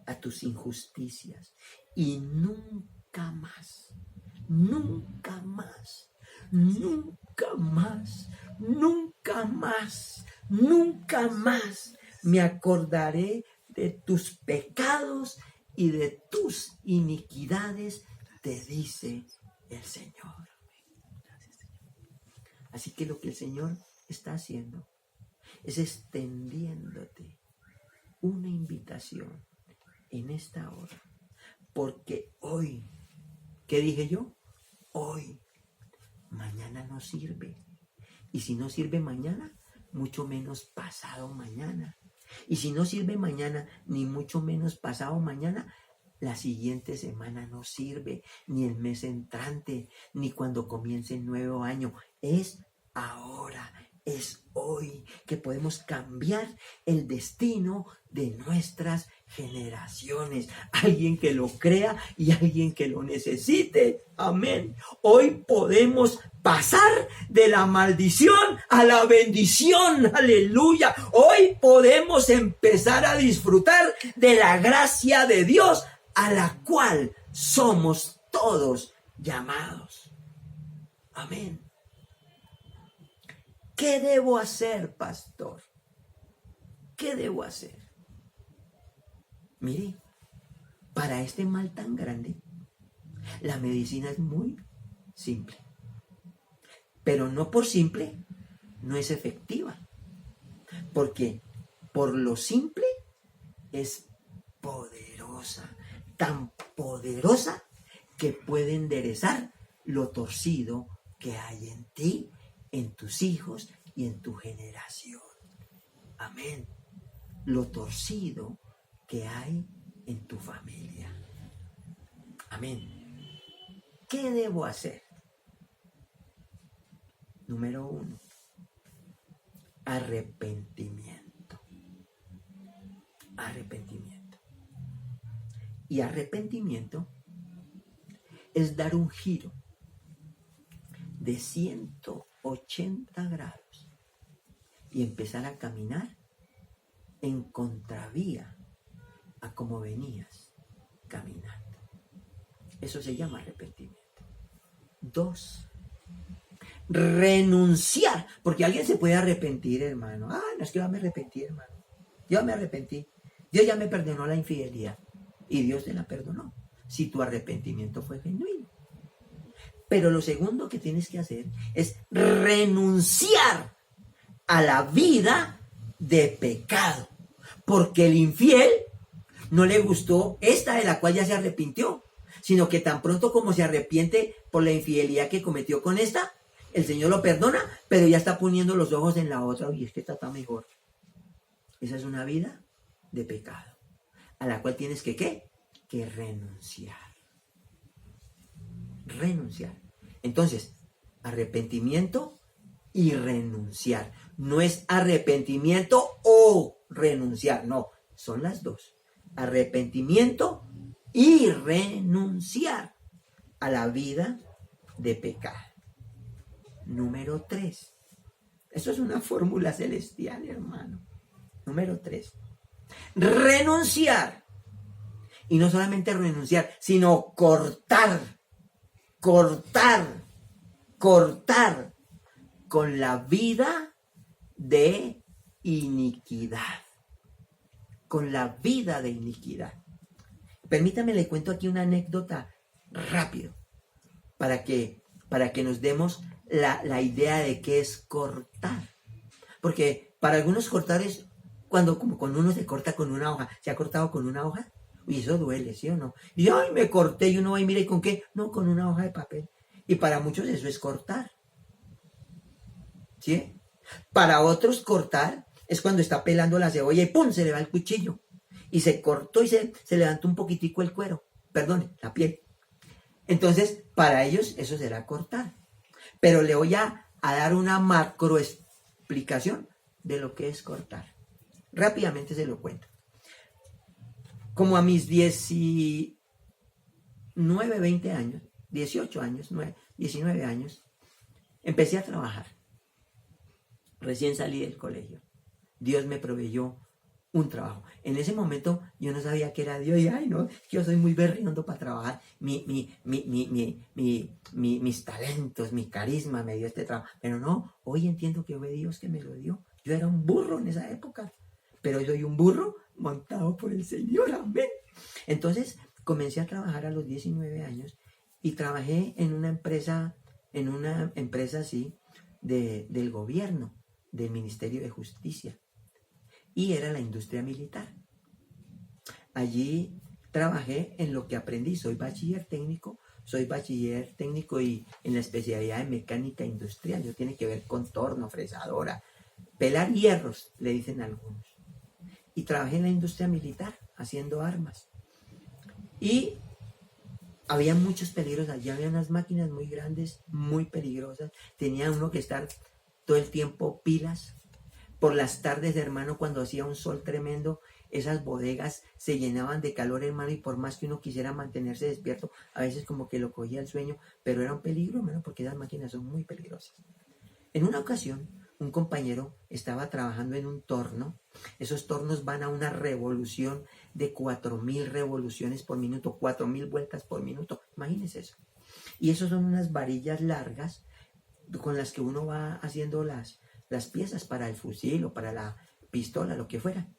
[SPEAKER 1] a tus injusticias y nunca más, nunca más, nunca más, nunca más, nunca más me acordaré de tus pecados y de tus iniquidades, te dice el Señor. Así que lo que el Señor está haciendo es extendiéndote una invitación en esta hora. Porque hoy, ¿qué dije yo? Hoy, mañana no sirve. Y si no sirve mañana, mucho menos pasado mañana. Y si no sirve mañana, ni mucho menos pasado mañana, la siguiente semana no sirve, ni el mes entrante, ni cuando comience el nuevo año. Es ahora, es hoy que podemos cambiar el destino de nuestras generaciones. Alguien que lo crea y alguien que lo necesite. Amén. Hoy podemos pasar de la maldición a la bendición. Aleluya. Hoy podemos empezar a disfrutar de la gracia de Dios a la cual somos todos llamados. Amén. ¿Qué debo hacer, pastor? ¿Qué debo hacer? Mire, para este mal tan grande, la medicina es muy simple. Pero no por simple, no es efectiva. Porque por lo simple es poderosa. Tan poderosa que puede enderezar lo torcido que hay en ti, en tus hijos y en tu generación. Amén. Lo torcido que hay en tu familia. Amén. ¿Qué debo hacer? Número 1. Arrepentimiento. Arrepentimiento. Y arrepentimiento es dar un giro de 180 grados y empezar a caminar en contravía a como venías caminando. Eso se llama arrepentimiento. 2. Renunciar. Porque alguien se puede arrepentir, hermano. Ah, no es que yo me arrepentí, hermano. Yo me arrepentí. Dios ya me perdonó la infidelidad. Y Dios te la perdonó. Si tu arrepentimiento fue genuino. Pero lo segundo que tienes que hacer es renunciar a la vida de pecado. Porque el infiel no le gustó esta de la cual ya se arrepintió, sino que tan pronto como se arrepiente por la infidelidad que cometió con esta, el Señor lo perdona, pero ya está poniendo los ojos en la otra. Y es que esta está mejor. Esa es una vida de pecado, a la cual tienes que, ¿qué? Que renunciar. Renunciar. Entonces, arrepentimiento y renunciar. No es arrepentimiento o renunciar, no, son las dos. Arrepentimiento y renunciar a la vida de pecado. Número 3. Eso es una fórmula celestial, hermano. Número 3. Renunciar. Y no solamente renunciar, sino cortar. Cortar con la vida de iniquidad. Con la vida de iniquidad. Permítame, le cuento aquí una anécdota rápido para que nos demos la idea de qué es cortar. Porque para algunos cortar es como cuando uno se corta con una hoja. ¿Se ha cortado con una hoja? Y eso duele, ¿sí o no? Y ay, me corté, y uno va y mira, ¿y con qué? No, con una hoja de papel. Y para muchos eso es cortar. ¿Sí? Para otros cortar es cuando está pelando la cebolla y ¡pum! Se le va el cuchillo. Y se cortó y se levantó un poquitico el cuero. Perdón, la piel. Entonces, para ellos eso será cortar. Pero le voy a dar una macro explicación de lo que es cortar. Rápidamente se lo cuento. Como a mis 19, 20 años, 18 años, 19 años, empecé a trabajar. Recién salí del colegio. Dios me proveyó un trabajo. En ese momento yo no sabía qué era Dios y ay no, yo soy muy berriondo para trabajar. Mis talentos, mi carisma me dio este trabajo. Pero no, hoy entiendo que fue Dios que me lo dio. Yo era un burro en esa época, pero yo soy un burro montado por el Señor, amén. Entonces comencé a trabajar a los 19 años y trabajé en una empresa así del gobierno, del Ministerio de Justicia. Y era la industria militar. Allí trabajé en lo que aprendí. Soy bachiller técnico y en la especialidad de mecánica industrial. Yo tiene que ver con torno, fresadora, pelar hierros, le dicen algunos. Y trabajé en la industria militar haciendo armas. Y había muchos peligros. Allí había unas máquinas muy grandes, muy peligrosas. Tenía uno que estar todo el tiempo pilas. Por las tardes, hermano, cuando hacía un sol tremendo, esas bodegas se llenaban de calor, hermano, y por más que uno quisiera mantenerse despierto, a veces como que lo cogía el sueño, pero era un peligro, hermano, porque esas máquinas son muy peligrosas. En una ocasión, un compañero estaba trabajando en un torno. Esos tornos van a una revolución de 4.000 revoluciones por minuto, 4.000 vueltas por minuto. Imagínense eso. Y esos son unas varillas largas con las que uno va haciendo las piezas para el fusil o para la pistola, lo que fuera.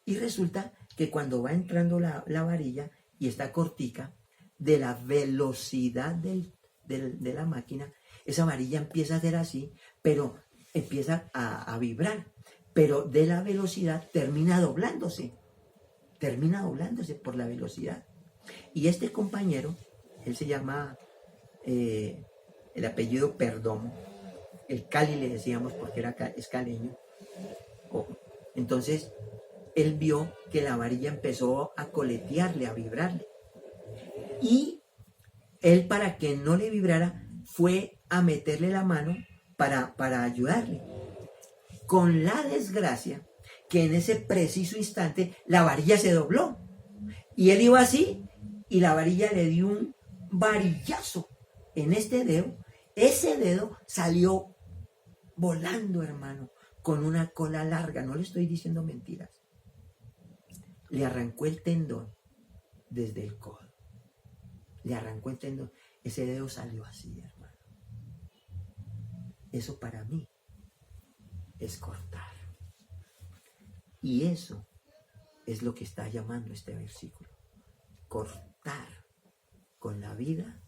[SPEAKER 1] Y resulta que cuando va entrando la varilla y está cortica, de la velocidad de la máquina, esa varilla empieza a hacer así, pero empieza a vibrar. Pero de la velocidad termina doblándose por la velocidad. Y este compañero, él se llama, el apellido Perdomo, el Cali le decíamos porque es caleño. Entonces, él vio que la varilla empezó a coletearle, a vibrarle. Y él, para que no le vibrara, fue a meterle la mano para ayudarle. Con la desgracia que en ese preciso instante la varilla se dobló. Y él iba así y la varilla le dio un varillazo en este dedo. Ese dedo salió volando, hermano, con una cola larga. No le estoy diciendo mentiras. Le arrancó el tendón desde el codo. Le arrancó el tendón. Ese dedo salió así, hermano. Eso para mí es cortar. Y eso es lo que está llamando este versículo. Cortar con la vida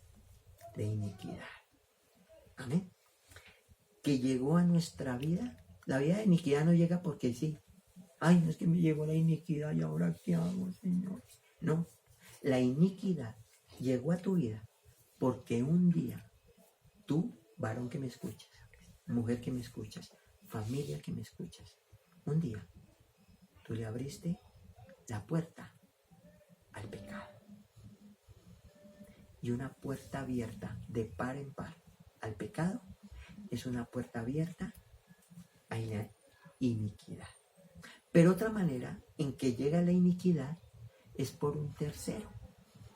[SPEAKER 1] de iniquidad. Amén. Que llegó a nuestra vida. La vida de iniquidad no llega porque sí. Ay, no es que me llegó la iniquidad y ahora ¿qué hago, Señor? No, la iniquidad llegó a tu vida porque un día tú, varón que me escuchas, mujer que me escuchas, familia que me escuchas, un día tú le abriste la puerta al pecado. Y una puerta abierta de par en par al pecado es una puerta abierta a la iniquidad. Pero otra manera en que llega la iniquidad es por un tercero,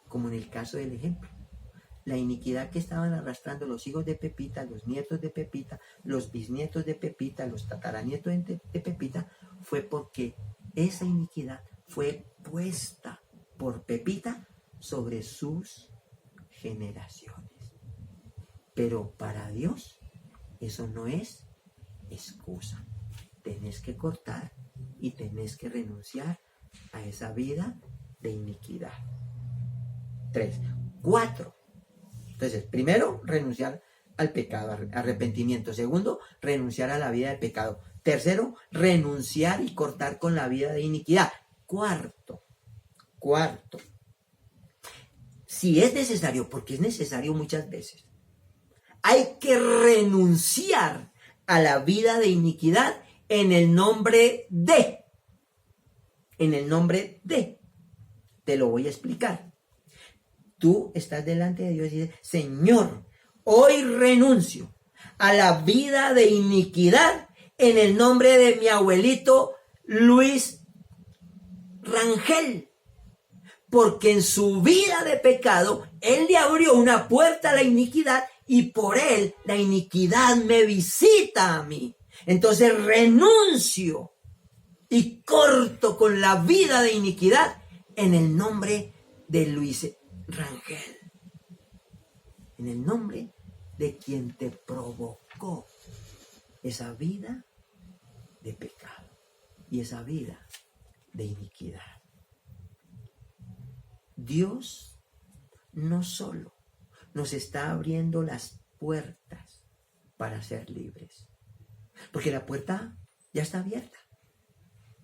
[SPEAKER 1] como en el caso del ejemplo. la iniquidad que estaban arrastrando los hijos de Pepita, los nietos de Pepita, los bisnietos de Pepita, los tataranietos de Pepita, fue porque esa iniquidad fue puesta por Pepita sobre sus generaciones. Pero para Dios eso no es excusa. Tenés que cortar y tenés que renunciar a esa vida de iniquidad. 3. 4. Entonces, primero, renunciar al pecado, arrepentimiento. Segundo, renunciar a la vida de pecado. Tercero, renunciar y cortar con la vida de iniquidad. Cuarto, si es necesario, porque es necesario muchas veces, hay que renunciar a la vida de iniquidad en el nombre de. Te lo voy a explicar. Tú estás delante de Dios y dices, Señor, hoy renuncio a la vida de iniquidad en el nombre de mi abuelito Luis Rangel. Porque en su vida de pecado, él le abrió una puerta a la iniquidad y por él la iniquidad me visita a mí. Entonces renuncio y corto con la vida de iniquidad en el nombre de Luis Rangel. En el nombre de quien te provocó esa vida de pecado y esa vida de iniquidad. Dios no solo nos está abriendo las puertas para ser libres, porque la puerta ya está abierta.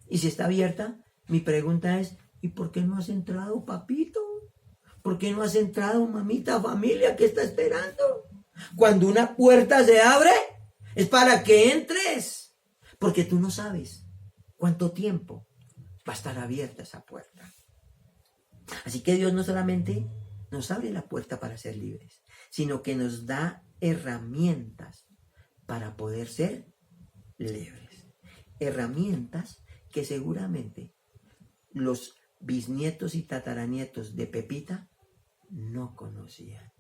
[SPEAKER 1] Y si está abierta, mi pregunta es, ¿y por qué no has entrado, papito? ¿Por qué no has entrado, mamita, familia que está esperando? Cuando una puerta se abre, es para que entres, porque tú no sabes cuánto tiempo va a estar abierta esa puerta. Así que Dios no solamente nos abre la puerta para ser libres, sino que nos da herramientas para poder ser libres. Herramientas que seguramente los bisnietos y tataranietos de Pepita no conocían,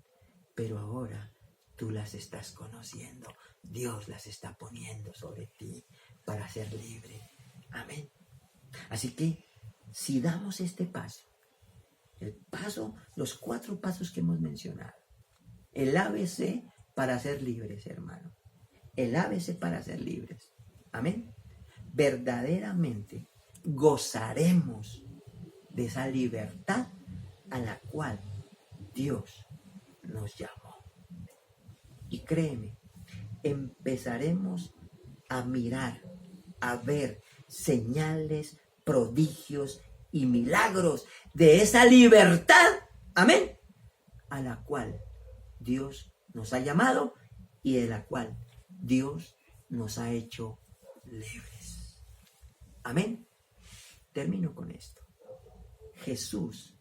[SPEAKER 1] pero ahora tú las estás conociendo. Dios las está poniendo sobre ti para ser libre. Amén. Así que si damos este paso, los 4 pasos que hemos mencionado, el ABC para ser libres, hermano. El ABC para ser libres. Amén. Verdaderamente gozaremos de esa libertad a la cual Dios nos llamó. Y créeme, empezaremos a mirar, a ver señales, prodigios y milagros de esa libertad, amén, a la cual Dios nos ha llamado y de la cual Dios nos ha hecho libres. Amén. Termino con esto. Jesús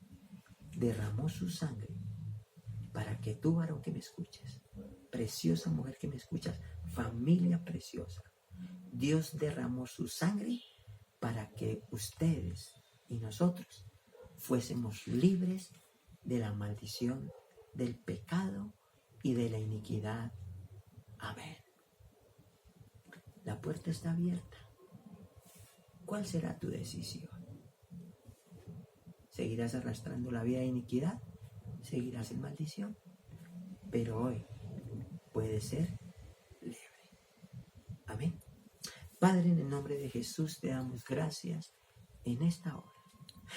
[SPEAKER 1] derramó su sangre para que tú, varón que me escuches, preciosa mujer que me escuchas, familia preciosa, Dios derramó su sangre para que ustedes y nosotros fuésemos libres de la maldición, del pecado y de la iniquidad. Amén. La puerta está abierta. ¿Cuál será tu decisión? ¿Seguirás arrastrando la vida de iniquidad? ¿Seguirás en maldición? Pero hoy puedes ser libre. Amén. Padre, en el nombre de Jesús te damos gracias en esta hora.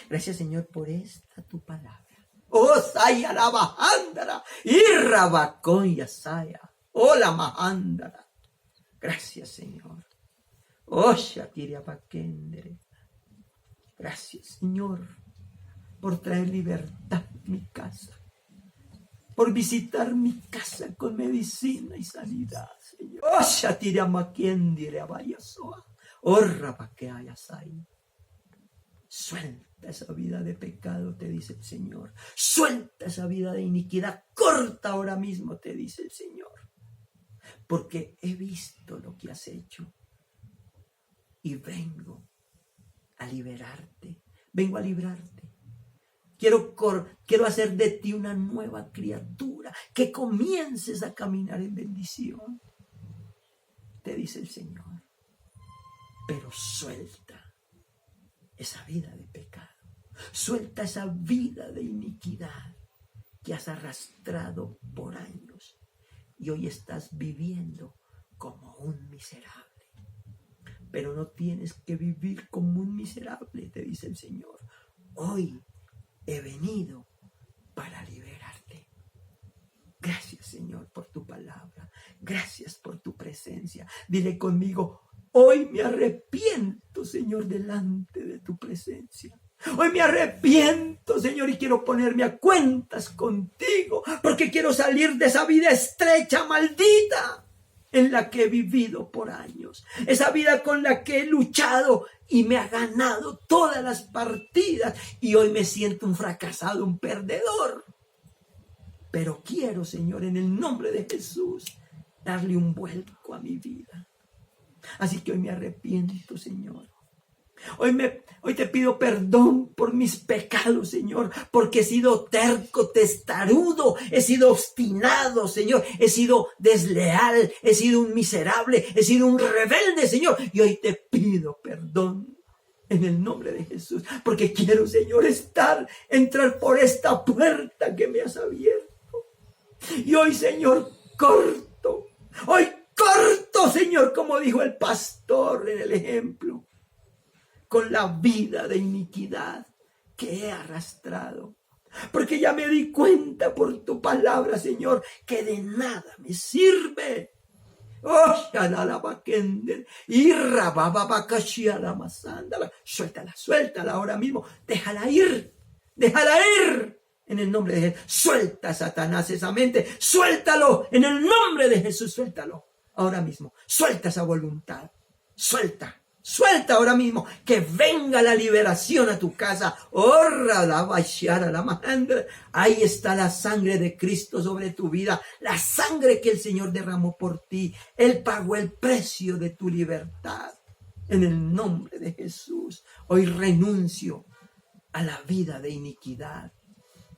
[SPEAKER 1] Gracias, Señor, por esta tu palabra. Oh, Saya la Mahándara, Irrabacón Yasaya, oh la Mahándara. Gracias, Señor. Oh, Shatiria Paquendere. Gracias, Señor, por traer libertad a mi casa, por visitar mi casa con medicina y sanidad, Señor. Oh, Shatiria Maquendere Abayasoa, oh Rabaqueayasai. Suelta esa vida de pecado, te dice el Señor. Suelta esa vida de iniquidad. Corta ahora mismo, te dice el Señor. Porque he visto lo que has hecho. Y vengo a liberarte. Vengo a librarte. Quiero hacer de ti una nueva criatura, que comiences a caminar en bendición, te dice el Señor. Pero suelta esa vida de pecado, suelta esa vida de iniquidad que has arrastrado por años y hoy estás viviendo como un miserable. Pero no tienes que vivir como un miserable, te dice el Señor. Hoy he venido para liberarte. Gracias, Señor, por tu palabra. Gracias por tu presencia. Dile conmigo: hoy me arrepiento, Señor, delante de tu presencia. Hoy me arrepiento, Señor, y quiero ponerme a cuentas contigo, porque quiero salir de esa vida estrecha, maldita, en la que he vivido por años. Esa vida con la que he luchado y me ha ganado todas las partidas. Y hoy me siento un fracasado, un perdedor. Pero quiero, Señor, en el nombre de Jesús, darle un vuelco a mi vida. Así que hoy me arrepiento, Señor. Hoy te pido perdón por mis pecados, Señor, porque he sido terco, testarudo, he sido obstinado, Señor, he sido desleal, he sido un miserable, he sido un rebelde, Señor. Y hoy te pido perdón en el nombre de Jesús, porque quiero, Señor, entrar por esta puerta que me has abierto. Y hoy, Señor, corto, Señor, como dijo el pastor en el ejemplo, con la vida de iniquidad que he arrastrado. Porque ya me di cuenta por tu palabra, Señor, que de nada me sirve. Suéltala ahora mismo. Déjala ir. En el nombre de Jesús. Suelta, Satanás, esa mente. Suéltalo en el nombre de Jesús. Suéltalo ahora mismo. Suelta esa voluntad. Suelta ahora mismo, que venga la liberación a tu casa. Ahí está la sangre de Cristo sobre tu vida, la sangre que el Señor derramó por ti. Él pagó el precio de tu libertad. En el nombre de Jesús, hoy renuncio a la vida de iniquidad.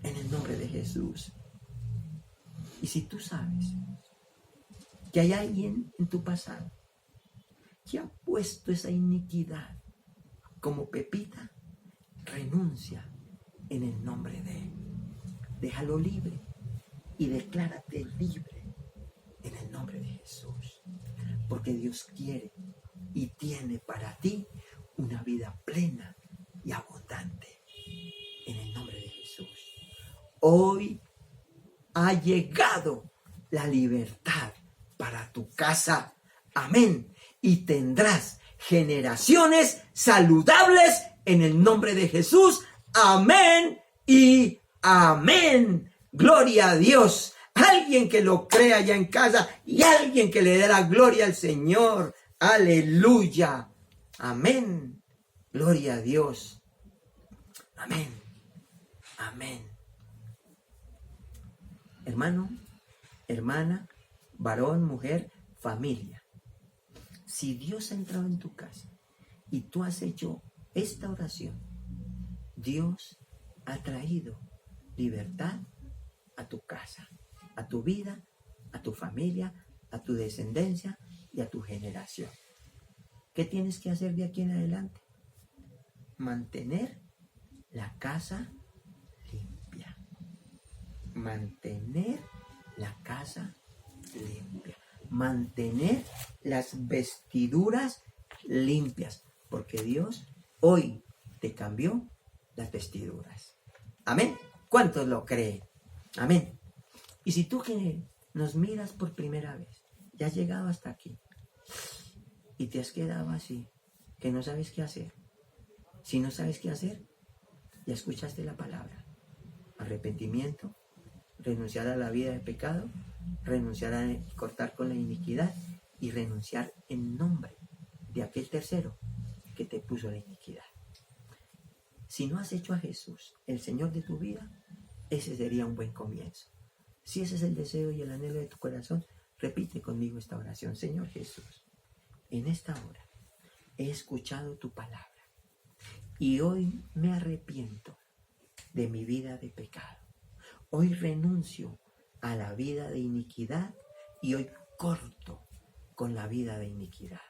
[SPEAKER 1] En el nombre de Jesús. Y si tú sabes que hay alguien en tu pasado que ha puesto esa iniquidad como pepita, renuncia en el nombre de Él. Déjalo libre y declárate libre en el nombre de Jesús. Porque Dios quiere y tiene para ti una vida plena y abundante en el nombre de Jesús. Hoy ha llegado la libertad para tu casa. Amén. Y tendrás generaciones saludables en el nombre de Jesús. Amén y amén. Gloria a Dios. Alguien que lo crea allá en casa y alguien que le dé la gloria al Señor. Aleluya. Amén. Gloria a Dios. Amén. Amén. Hermano, hermana, varón, mujer, familia. Si Dios ha entrado en tu casa y tú has hecho esta oración, Dios ha traído libertad a tu casa, a tu vida, a tu familia, a tu descendencia y a tu generación. ¿Qué tienes que hacer de aquí en adelante? Mantener la casa limpia. Mantener la casa limpia. Mantener las vestiduras limpias, porque Dios hoy te cambió las vestiduras. Amén. ¿Cuántos lo creen? Amén. Y si tú que nos miras por primera vez, ya has llegado hasta aquí y te has quedado así, que no sabes qué hacer. Si no sabes qué hacer, ya escuchaste la palabra. Arrepentimiento, renunciar a la vida de pecado, renunciar a cortar con la iniquidad y renunciar en nombre de aquel tercero que te puso la iniquidad. Si no has hecho a Jesús el Señor de tu vida, ese sería un buen comienzo. Si ese es el deseo y el anhelo de tu corazón, repite conmigo esta oración. Señor Jesús, en esta hora he escuchado tu palabra y hoy me arrepiento de mi vida de pecado. Hoy renuncio a la vida de iniquidad y hoy corto con la vida de iniquidad.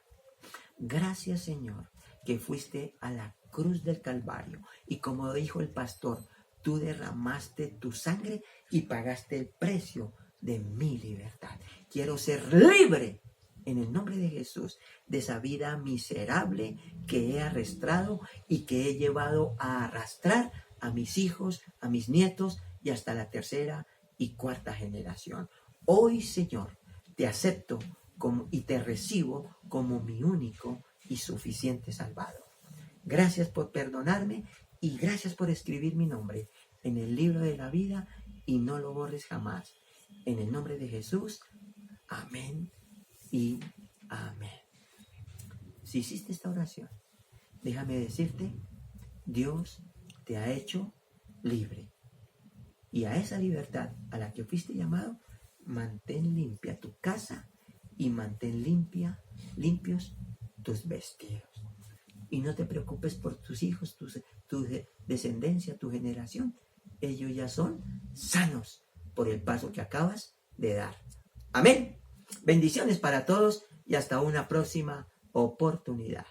[SPEAKER 1] Gracias, Señor, que fuiste a la cruz del Calvario y como dijo el pastor, tú derramaste tu sangre y pagaste el precio de mi libertad. Quiero ser libre en el nombre de Jesús de esa vida miserable que he arrastrado y que he llevado a arrastrar a mis hijos, a mis nietos y hasta la tercera y cuarta generación. Hoy, Señor, te acepto y te recibo como mi único y suficiente Salvador. Gracias por perdonarme y gracias por escribir mi nombre en el libro de la vida y no lo borres jamás. En el nombre de Jesús, amén y amén. Si hiciste esta oración, déjame decirte, Dios te ha hecho libre. Y a esa libertad a la que fuiste llamado, mantén limpia tu casa y mantén limpios tus vestidos. Y no te preocupes por tus hijos, tu descendencia, tu generación. Ellos ya son sanos por el paso que acabas de dar. Amén. Bendiciones para todos y hasta una próxima oportunidad.